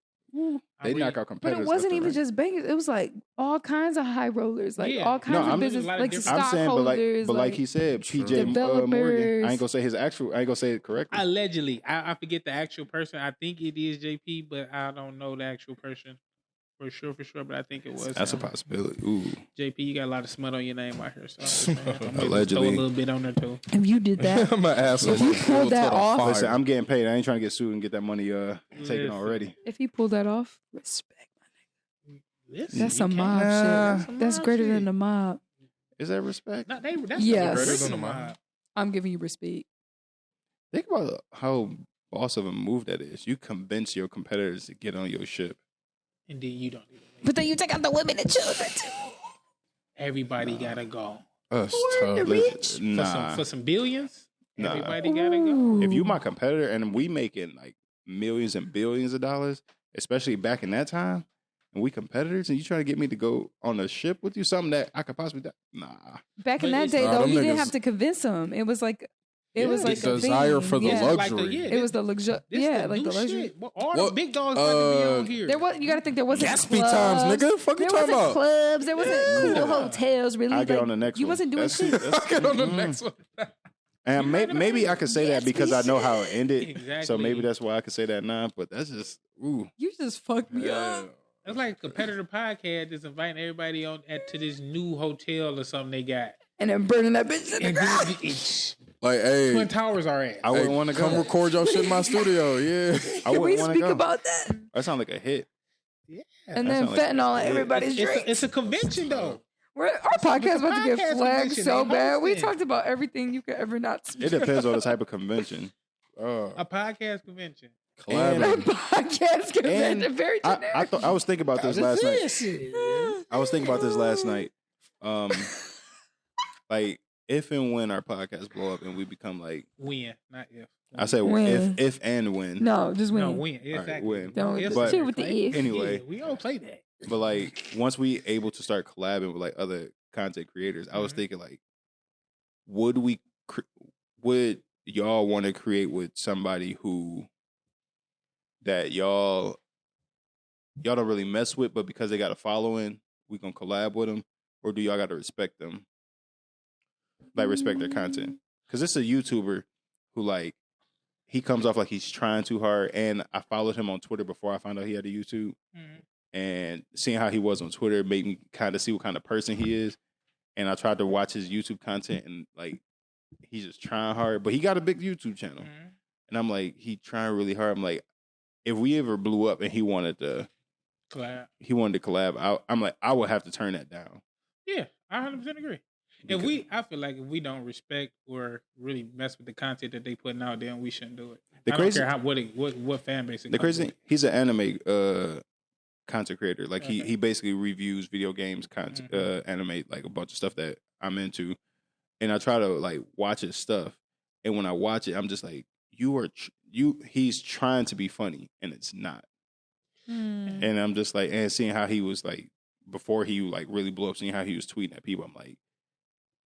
They knock out But competitors. it wasn't left even and right. just bankers. It was like all kinds of high rollers, like Yeah. all No, kinds of I'm- business, a lot of like different- I'm saying, stockholders, but like he said, PJ Morgan. developers. I ain't gonna say his actual. I ain't gonna say it correctly. Allegedly, I forget the actual person. I think it is JP, but I don't know the actual person for sure. But I think it was. That's a him. possibility. Ooh, JP, you got a lot of smut on your name out here, so I'm just saying, I'm gonna Allegedly. throw a little bit on there too. If you did that, I'm gonna ask him. If you pulled that off- listen, I'm getting paid. I ain't trying to get sued and get that money taken Listen. already. if he pulled that off, respect. Listen, That's you some can't- mob Nah. shit. That's greater than the mob. Is that respect? No, that's Yes. greater Greater than than the the mob. mob. I'm giving you respect. Think about how boss of a move that is. You convince your competitors to get on your ship. And then you don't. Even But then you take out the women and children too. Everybody gotta go That's Who are the tough. rich? Nah. for some billions. Nah. Everybody gotta go. Ooh. If you my competitor and we making like millions and billions of dollars, especially back in that time, and we competitors, and you trying to get me to go on a ship with you, something that I could possibly do. Nah. Back in But that it's- day, Nah, though, them he didn't niggas- have to convince him. It was like, Yeah, was like the a desire thing. for the Yeah. luxury. It was the luxury. This Yeah, the like new the luxury. shit. Well, all the What? big dogs about to be on here. There was. You got to think there wasn't Gatsby clubs. times, nigga. Fuck you There talking wasn't about? clubs. There wasn't cool hotels. Really, I get like, on the next you one. wasn't doing shit. Get on the mm-mm. next one. And maybe I could say that because I know how it ended. Exactly. So maybe that's why I could say that now. But that's just ooh. You just fucked me Yeah. up. It's like a competitor podcast just inviting everybody on to this new hotel or something they got. And then burning that bitch in the And ground. then Like, hey, Twin Towers are at. I wouldn't want to come go. record your shit in my studio. Yeah. I Can we wouldn't want to speak go. about that? That sounds like a hit. And That then sound like- fentanyl in everybody's It's drinks. a convention though. Our podcast about to get podcast flagged convention so they bad. We hosting. talked about everything you could ever not speak. It depends on the type of convention. A podcast convention. Collaborating. Podcast convention, And very generic. I was thinking about this last night. I was thinking about this last night. Like if and when our podcast blow up and we become like, When, not if. I say When. if and when. No, just No, when. when. right, Exactly. when. Don't If But- chill with the if. Anyway, Yeah, we don't play that. but like once we able to start collabing with like other content creators, I was Mhm. thinking like, would y'all want to create with somebody who that y'all don't really mess with, but because they got a following, we gonna collab with them, or do y'all got to respect them, like respect their content? Because it's a YouTuber who like he comes off like he's trying too hard, and I followed him on Twitter before I found out he had a YouTube. Mhm. And seeing how he was on Twitter made me kind of see what kind of person he is. And I tried to watch his YouTube content, and like he's just trying hard, but he got a big YouTube channel. Mhm. And I'm like, he trying really hard. I'm like, if we ever blew up and he wanted to collab, I'm like, I would have to turn that down. Yeah, I 100% agree. I feel like if we don't respect or really mess with the content that they putting out, then we shouldn't do it. The I crazy- don't care what fan base. It The comes crazy with. thing, he's an anime content creator. Like Okay. he basically reviews video games, content, anime, like a bunch of stuff that I'm into. And I try to like watch his stuff. And when I watch it, I'm just like, he's trying to be funny and it's not. Hmm. And I'm just like, and seeing how he was like, before he like really blew up, seeing how he was tweeting at people, I'm like,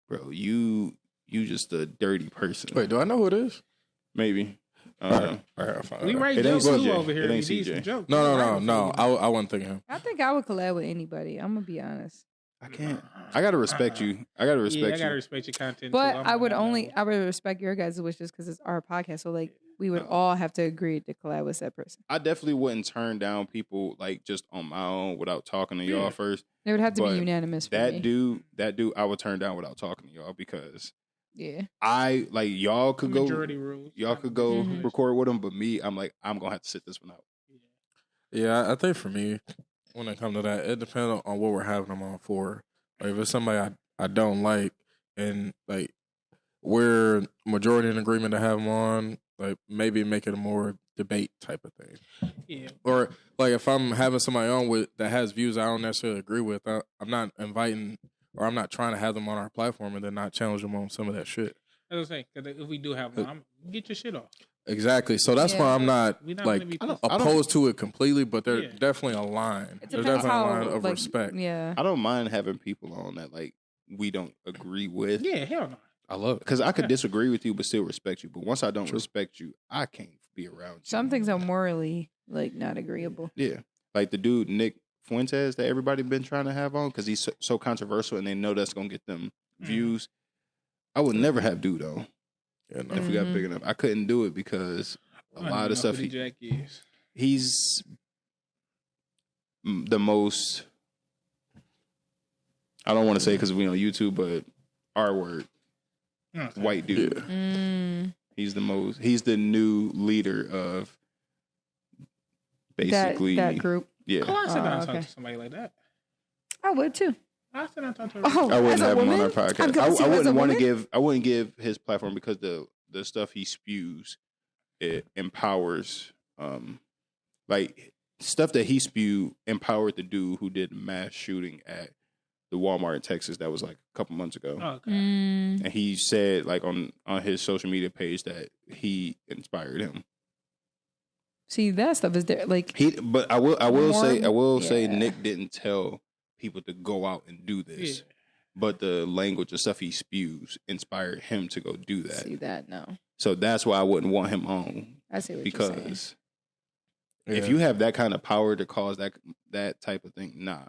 bro, you just a dirty person. Wait, do I know who it is? Maybe. All right, I'll find We out. right It Joe ain't Blue CJ. over here. It ain't We need CJ. some jokes. No. I wasn't thinking him. I think I would collab with anybody. I'm gonna be honest. I can't. I gotta respect you. I gotta Yeah, respect I gotta you. respect your content. But too. I would respect your guys' wishes because it's our podcast. So like we would No. all have to agree to collab with that person. I definitely wouldn't turn down people like just on my own without talking to y'all Yeah. first. It would have to But be unanimous for That me. dude, I would turn down without talking to y'all because Yeah. I like y'all could go. Majority rules. Y'all could go Mhm. record with them, but me, I'm like, I'm gonna have to sit this one out. Yeah, I think for me, when it comes to that, it depends on what we're having them on for. Like, if it's somebody I don't like, and like we're majority in agreement to have them on, like maybe make it a more debate type of thing. Yeah. Or like if I'm having somebody on with that has views I don't necessarily agree with, I'm not inviting or I'm not trying to have them on our platform and then not challenge them on some of that shit. As I say, because if we do have one, get your shit off. Exactly. So that's why I'm not We not like gonna be opposed to it completely, but they're Yeah. definitely a line. It There's depends definitely a how, line of like, respect. Yeah. I don't mind having people on that like we don't agree with. Yeah, hell no. I love it. Because I could disagree with you, but still respect you. But once I don't respect you, I can't be around you. Some things are morally like not agreeable. Yeah, like the dude Nick Fuentes that everybody been trying to have on because he's so controversial and they know that's gonna get them views. I would never have dude on Yeah, no. if we got big enough. I couldn't do it because a lot of stuff Jack is. he's the most. I don't want to say because we on YouTube, but R word white dude. Yeah. Mm, He's the most. He's the new leader of basically that group. Yeah, Oh, I sit down and talk okay. to somebody like that. I would too. I sit down and talk to her. Oh, I wouldn't as a have him on our woman? I'm podcast. gonna see I you as a wouldn't want to woman? give. I wouldn't give his platform because the stuff he spews, it empowers. Like stuff that he spewed empowered the dude who did mass shooting at the Walmart in Texas. That was like a couple months ago. Okay. Mm, And he said, like on his social media page, that he inspired him. see, that stuff is there. Like, But I will say, Yeah. Nick didn't tell people to go out and do this. Yeah. But the language and stuff he spews inspired him to go do that. see that? No, So that's why I wouldn't want him on I see what you're saying. because if you have that kind of power to cause that type of thing, nah.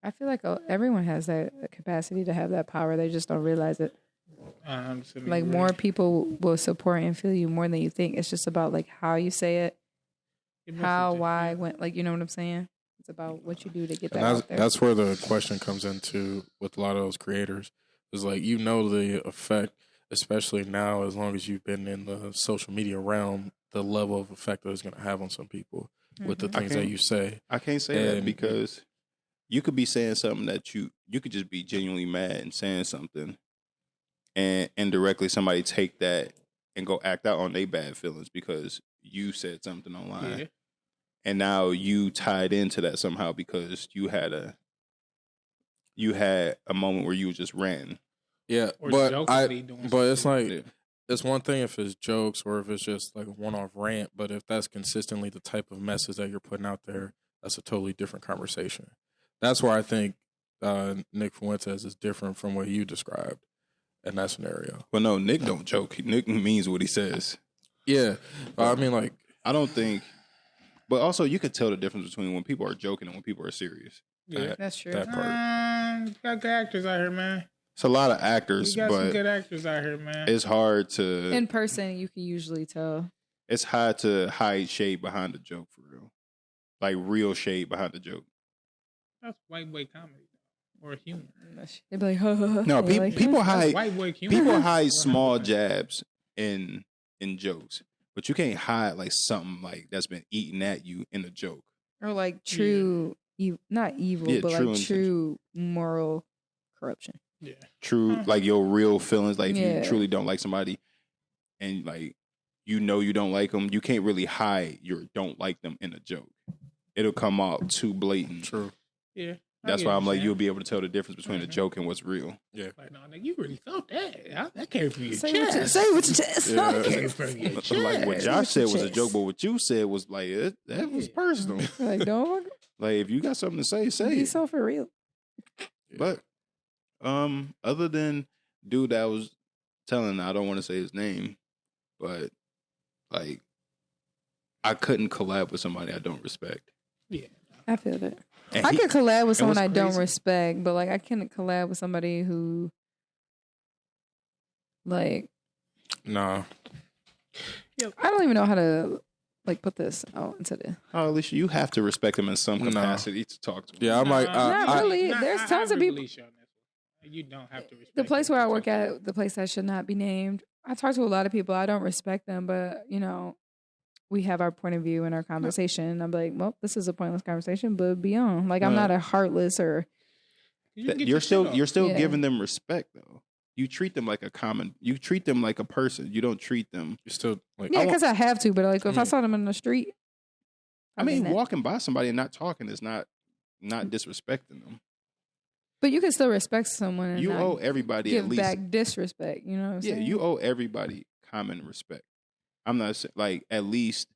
I feel like everyone has that capacity to have that power. They just don't realize it. Like more people will support and feel you more than you think. It's just about like how you say it, how, why, when. Like, you know what I'm saying? It's about what you do to get that out there. That's where the question comes into with a lot of those creators. Is like, you know, the effect, especially now, as long as you've been in the social media realm, the level of effect that it's going to have on some people with the things that you say. I can't say that because you could be saying something that you could just be genuinely mad and saying something, and indirectly somebody take that and go act out on their bad feelings because you said something online. Yeah. And now you tied into that somehow because you had a moment where you were just ranting. Yeah, Or but jokingly doing but it's like Yeah. it's one thing if it's jokes or if it's just like a one-off rant, but if that's consistently the type of message that you're putting out there, that's a totally different conversation. That's where I think Nick Fuentes is different from what you described in that scenario. But no, Nick don't joke. Nick means what he says. Yeah, I mean, like, I don't think. But also, you could tell the difference between when people are joking and when people are serious. Yeah. That's true. that part. You got good actors out here, man. It's a lot of actors, You got some but good actors out here, man. it's hard to. In person, you can usually tell. It's hard to hide shade behind the joke for real, like real shade behind the joke. That's white boy comedy or humor. They'd be like, ha, ha, ha. No, They're like, people huh? That's hide. white boy humor. People hide small jabs in jokes, but you can't hide like something like that's been eaten at you in a joke. Or like true, not evil, Yeah, but true like intention. true moral corruption. Yeah. True, like your real feelings. Like if Yeah. you truly don't like somebody, and like you don't like them, you can't really hide your don't like them in a joke. It'll come out too blatant. True. Yeah. That's why I'm like, you'll be able to tell the difference between a joke and what's real. Like, no, nigga, you really felt that. That came from your Say chest. what you chest. Yeah. That came from your chest. Like what Chest. Josh said was a Chest. joke, but what you said was like that was personal. Like, dog, Like if you got something to say, say be it. so for real. But other than dude that was telling, I don't want to say his name, but like I couldn't collab with somebody I don't respect. Yeah. I feel that. And I he- could collab with and someone what's I don't crazy- respect, but like I couldn't collab with somebody who, like, Nah. I don't even know how to like put this out into the. Oh, Alicia, you have to respect him in some No. capacity to talk to him. Yeah, I'm like, Not really. There's tons of people- You don't have to respect The place it where I if work you talk at, the place that should not be named, I talk to a lot of people. I don't respect them, but we have our point of view in our conversation. I'm like, well, this is a pointless conversation, but be on. Like, I'm not a heartless or. You can get You're your shit off. still Yeah. giving them respect though. You treat them like you treat them like a person. You don't treat them. You're still like, Yeah, because I have to, but like if I mean- saw them in the street. I mean, that. walking by somebody and not talking is not disrespecting them. But you can still respect someone and You not owe everybody give at least back disrespect. You know what I'm yeah. saying? You owe everybody common respect. I'm not saying like at least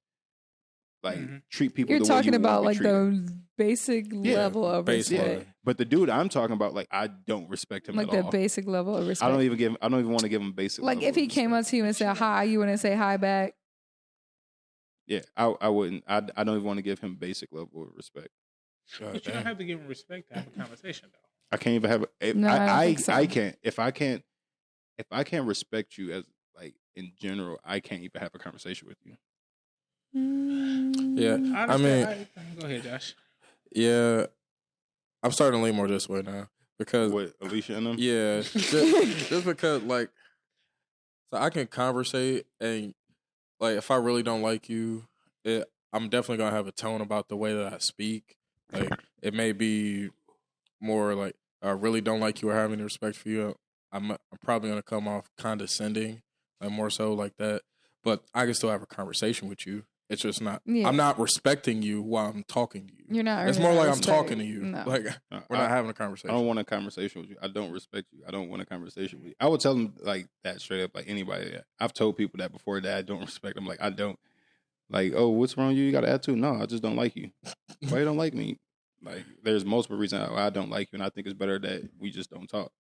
like treat people. You're the way talking you about want to like be treated. the basic level of base respect. level. But the dude I'm talking about, like I don't respect him Like at the all. basic level of respect. I don't even want to give him basic. Like level if he of came respect. up to you and said hi, you wouldn't say hi back. Yeah, I wouldn't. I don't even want to give him basic level of respect. But you don't have to give them respect to have a conversation, though. I can't even have. No, I don't think so. I can't. If I can't respect you as like in general, I can't even have a conversation with you. Yeah, I mean, Go ahead, Josh. yeah, I'm starting to lean more this way now because What Alisha and them? yeah, just because like, so I can conversate and like if I really don't like you, I'm definitely gonna have a tone about the way that I speak. Like it may be more like I really don't like you or having respect for you. I'm probably gonna come off condescending, like more so like that. But I can still have a conversation with you. It's just not. Yeah. I'm not respecting you while I'm talking to you. You're not. It's earning more that like I'm respect. talking to you. No. Like we're not having a conversation. I don't want a conversation with you. I don't respect you. I don't want a conversation with you. I would tell them like that straight up. Like anybody, I've told people that before that I don't respect them. Like I don't. Like, oh, what's wrong with you? You got an attitude? No, I just don't like you. Why you don't like me? Like, there's multiple reasons why I don't like you, and I think it's better that we just don't talk.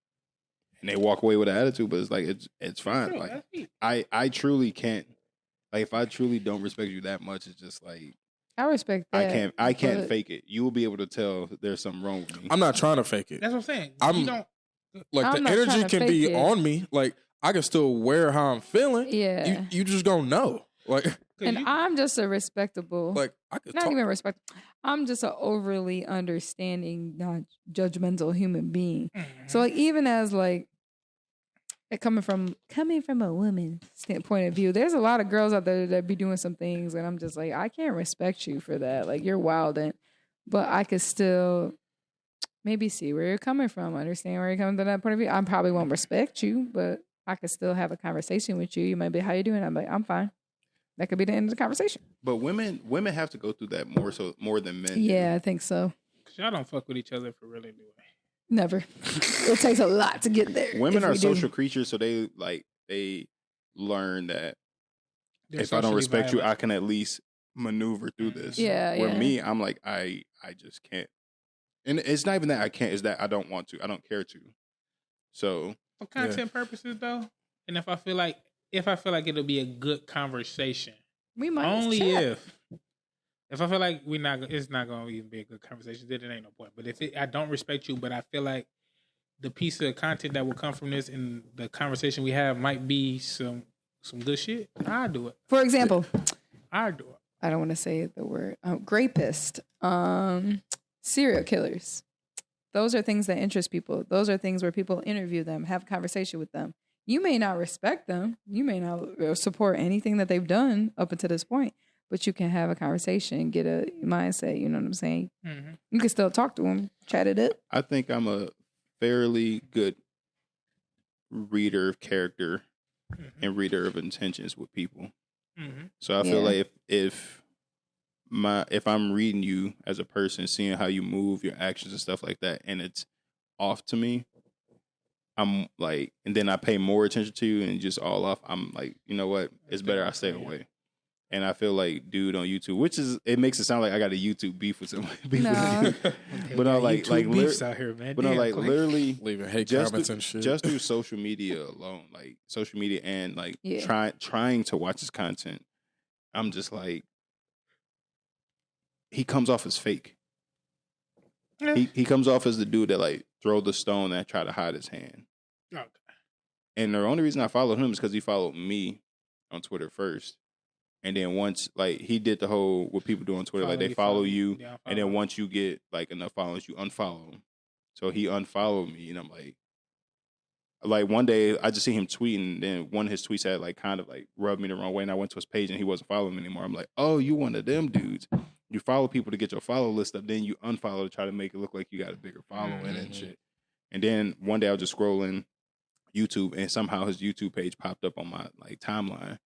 And they walk away with an attitude, but it's like it's fine. Sure, Like that's me. I truly can't. Like if I truly don't respect you that much, it's just like I respect that. I can't but- fake it. You will be able to tell there's something wrong with me. I'm not trying to fake it. That's what I'm saying. I'm- You don't. Like I'm the not energy trying to can fake be it. on me. Like I can still wear how I'm feeling. Yeah. You just gonna know. Like And you- I'm just a respectable. I could not talk. even respect. I'm just an overly understanding, not judgmental human being. So like even as like coming from a woman's standpoint of view, there's a lot of girls out there that be doing some things, and I'm just like, I can't respect you for that. Like you're wild, but I could still maybe see where you're coming from, understand where you're coming from that point of view. I probably won't respect you, but I could still have a conversation with you. You might be, how you doing? I'm like, I'm fine. That could be the end of the conversation. But women have to go through that more than men. do. Yeah, I think so. Cause y'all don't fuck with each other for really doing. Never. It takes a lot to get there. Women if are we do. social creatures, so they learn that They're if I don't socially respect you, violent. I can at least maneuver through this. Yeah, Where yeah. me, I'm like, I just can't. And it's not even that I can't, it's that I don't want to. I don't care to. So For content purposes, though, and if I feel like it'll be a good conversation, We might only chat. if I feel like it's not going to even be a good conversation, then it ain't no point. But if I don't respect you, but I feel like the piece of content that will come from this and the conversation we have might be some good shit, I'll do it. For example, I'll do it. I don't want to say the word rapist, serial killers. Those are things that interest people. Those are things where people interview them, have a conversation with them. You may not respect them. You may not support anything that they've done up until this point, but you can have a conversation, get a mindset. You know what I'm saying? Mm-hmm. You can still talk to them, chat it up. I think I'm a fairly good reader of character and reader of intentions with people. Mm-hmm. So I feel Yeah. like if I'm reading you as a person, seeing how you move, your actions and stuff like that, and it's off to me, I'm like, and then I pay more attention to you and just all off. I'm like, you know what? It's better I stay away. And I feel like dude on YouTube, it makes it sound like I got a YouTube beef with somebody. No. But I like beefs out here, man. but I Damn, like Clay. literally leaving hate just comments and shit. just through social media alone, like social media and like Yeah. trying to watch his content, I'm just like, he comes off as fake. He comes off as the dude that like throw the stone and try to hide his hand. Okay. And the only reason I followed him is because he followed me on Twitter first. And then once, like, he did the whole, what people do on Twitter, like, they follow you, they unfollow and then you. once you get, like, enough followers, you unfollow them. So he unfollowed me, and I'm like, like one day I just see him tweeting, and then one of his tweets had like kind of like rubbed me the wrong way, and I went to his page and he wasn't following me anymore. I'm like, oh, you one of them dudes. You follow people to get your follow list up, then you unfollow to try to make it look like you got a bigger following and shit. And then one day I was just scrolling YouTube, and somehow his YouTube page popped up on my like timeline,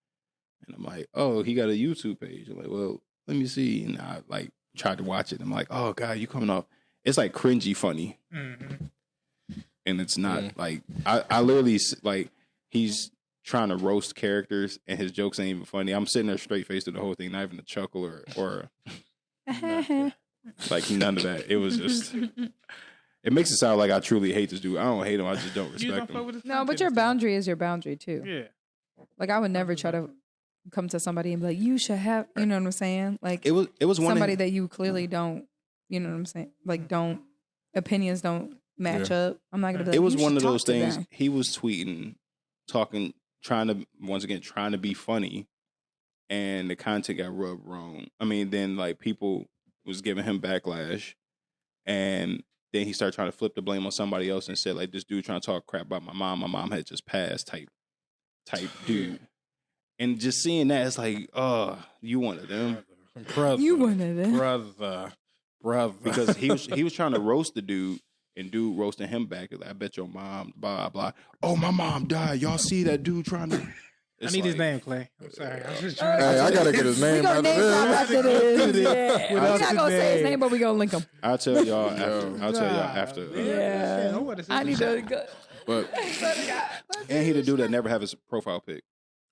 and I'm like, oh, he got a YouTube page. I'm like, well, let me see. And I like tried to watch it. I'm like, oh god, you coming off? It's like cringy funny, and it's not like I literally like he's trying to roast characters, and his jokes ain't even funny. I'm sitting there straight faced through the whole thing, not even a chuckle or like none of that. It was just. It makes it sound like I truly hate this dude. I don't hate him. I just don't respect him. No, but your boundary is your boundary too. Yeah. Like I would never try to come to somebody and be like, you should have, you know what I'm saying? Like it was one somebody that you clearly don't, you know what I'm saying? Like opinions don't match up. I'm not gonna be like, it was you one of should those talk to things. them. He was tweeting, talking, trying to be funny, and the content got rubbed wrong. I mean, then like people was giving him backlash, and then he started trying to flip the blame on somebody else and said like, this dude trying to talk crap about my mom. My mom had just passed type dude. And just seeing that, it's like, oh, you one of them. Brother. You one of them. Brother. Because he was trying to roast the dude, and dude roasting him back. Like, I bet your mom, blah, blah. Oh, my mom died. Y'all see that dude trying to... I need his name, Clay. I'm sorry. I'm just Hey, trying I gotta get his name We're out gonna of name him this. after this. Yeah. We're Without not the gonna say his name. name, but we're gonna link him. I'll tell y'all after. I'll tell y'all after. Yeah. I need to go. But And he the dude that never have his profile pic.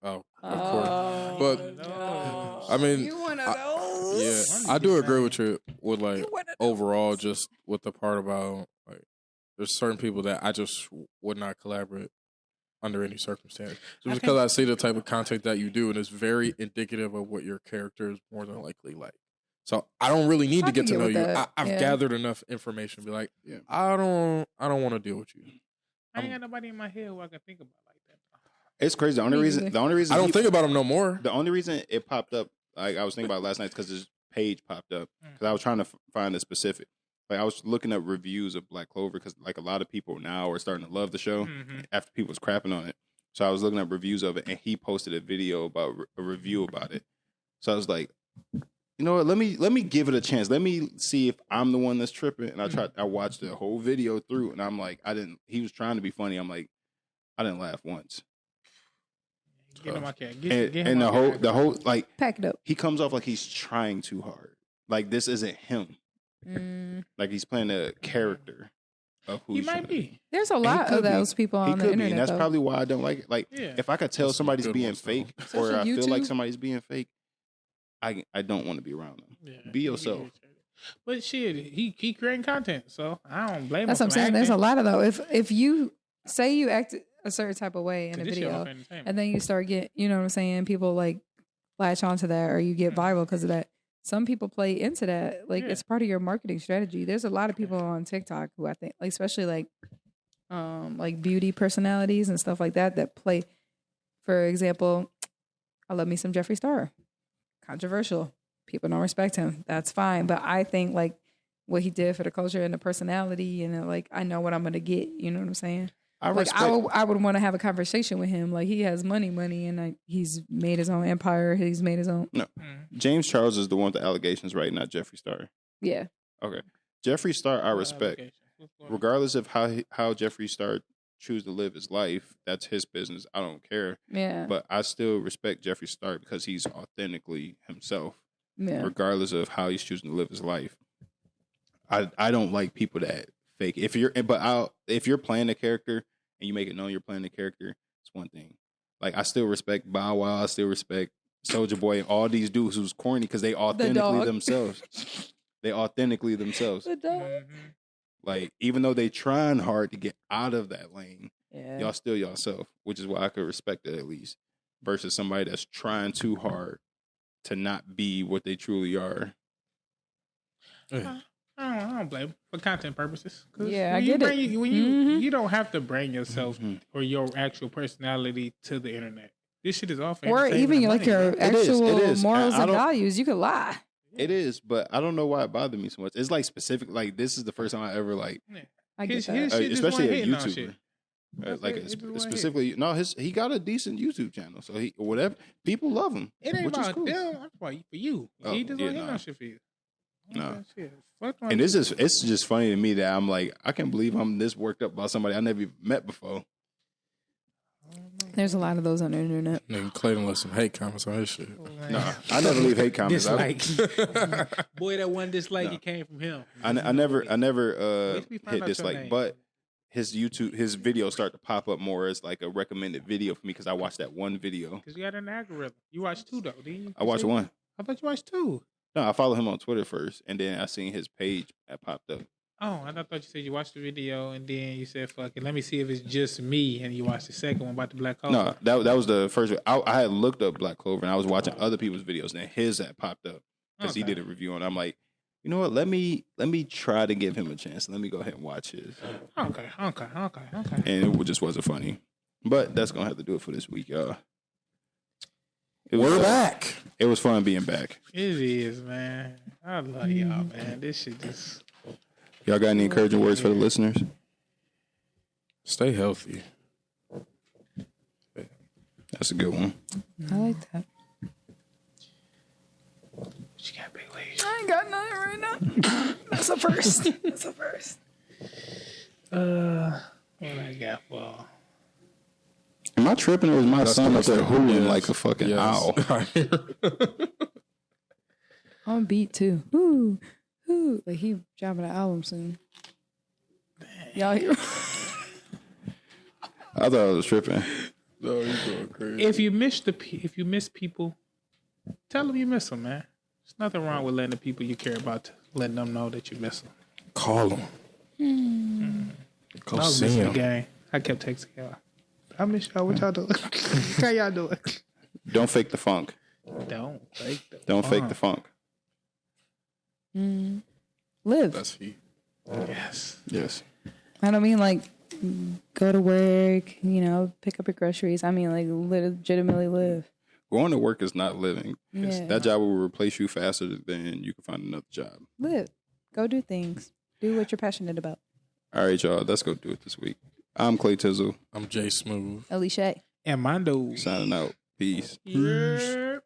of course. But No. I mean, You one of those? yeah, I do agree with you with like You one of those? overall, just with the part about like there's certain people that I just would not collaborate under any circumstance. Just because I see the type of content that you do, and it's very indicative of what your character is more than likely like. So I don't really need I to get can to get know with you. that. I've Yeah. gathered enough information to be like, I don't want to deal with you. I ain't got nobody in my head who I can think about like that. It's crazy. The only reason I don't think about him no more. The only reason it popped up, like I was thinking about it last night, because his page popped up. Because I was trying to find the specific. Like I was looking up reviews of Black Clover, because like a lot of people now are starting to love the show after people was crapping on it. So I was looking up reviews of it, and he posted a video about a review about it. So I was like, you know what? Let me give it a chance. Let me see if I'm the one that's tripping. And I watched the whole video through, and I'm like, he was trying to be funny. I'm like, I didn't laugh once. Get him my cat. And the whole like Pack it up. he comes off like he's trying too hard. Like this isn't him. Like he's playing a character of who He might be. There's a lot of those people He on the could be, internet. and that's though. probably why I don't like it. Like if I could tell That's some somebody's good being ones, though. fake, or Especially I feel like YouTube. somebody's being fake, I don't want to be around them. Yeah, Be yourself. But shit, he creating content, so I don't blame That's him. what I'm saying. There's a lot of though. If you say you act a certain type of way in a video, and then you start getting, you know what I'm saying, people like latch onto that, or you get viral because of that. Some people play into that. Like it's part of your marketing strategy. There's a lot of people on TikTok who I think, like, especially like beauty personalities and stuff like that play. For example, I love me some Jeffree Star. Controversial. People don't respect him. That's fine. But I think like what he did for the culture and the personality, and like I know what I'm gonna get. You know what I'm saying? I would want to have a conversation with him. Like he has money, and he's made his own empire. He's made his own. No, James Charles is the one with the allegations, right? Not Jeffree Star. Yeah. Okay, Jeffree Star, I respect, regardless of how Jeffree Star choose to live his life. That's his business. I don't care. Yeah. But I still respect Jeffree Star because he's authentically himself. Yeah. Regardless of how he's choosing to live his life. I don't like people that fake. If you're playing a character and you make it known you're playing a character, it's one thing. Like I still respect Bow Wow, I still respect Soulja Boy, all these dudes who's corny because they authentically themselves. They authentically themselves. The dog. Like even though they trying hard to get out of that lane, Yeah. y'all still yourself, which is why I could respect it at least. Versus somebody that's trying too hard to not be what they truly are. I don't blame him for content purposes. Yeah, I get it. You don't have to bring yourself or your actual personality to the internet. This shit is all for Or entertainment even and like money, your bro. actual is. morals I and don't- values. You could lie. It is, but I don't know why it bothered me so much. It's like specific. Like this is the first time I ever like, Yeah. I get His that. shit just especially wasn't a hitting on shit. YouTuber. Specifically, no, he got a decent YouTube channel, so he whatever people love him. It ain't which is about cool. them. It's about for you. Oh, He just yeah, ain't nah. no shit for you. No. Fuck And it's just funny to me that I'm like, I can't believe I'm this worked up about somebody I never even met before. There's a lot of those on the internet. Nigga Clayton left some hate comments on his shit. Nah, I never leave hate comments. Dislike. Boy, that one dislike it came from him. I never Wait till we find hit out your dislike, name. but his videos start to pop up more as like a recommended video for me because I watched that one video. Because you got an algorithm. You watched two though, didn't you? I watched one. I thought you watched two. No, I follow him on Twitter first, and then I seen his page that popped up. Oh, I thought you said you watched the video and then you said, "Fuck it, let me see if it's just me." And you watched the second one about the Black Clover. No, that was the first. I had looked up Black Clover and I was watching other people's videos, and then his that popped up because he Okay. did a review, and I'm like, you know what? Let me try to give him a chance. Let me go ahead and watch his. Okay. And it just wasn't funny, but that's gonna have to do it for this week, y'all. We're back. It was fun being back. It is, man. I love y'all, man. This shit just. Y'all got any encouraging words for the listeners? Stay healthy. That's a good one. I like that. What you got, big lady? I ain't got nothing right now. That's a first. That's a first. What I got for? Am I tripping or is my son up there hooting Yes. like a fucking Yes. owl? On beat too. Ooh, ooh. Like he dropping an album soon. Y'all hear? I thought I was tripping. No, you going crazy. If you miss people, tell them you miss them, man. There's nothing wrong with letting the people you care about, letting them know that you miss them. Call them. Go I was see missing the them. game. I kept texting y'all. I miss y'all. What y'all doing? How y'all doing? Don't fake the funk. Don't fake the Don't fake the funk. Live. That's he. Yes. Yes. I don't mean like go to work, pick up your groceries. I mean like legitimately live. Going to work is not living. Yeah. That job will replace you faster than you can find another job. Live. Go do things. Do what you're passionate about. All right, y'all. Let's go do it this week. I'm Clay Tizzle. I'm Jay Smooth. Alisha. And Mondo. Signing out. Peace. Yeah.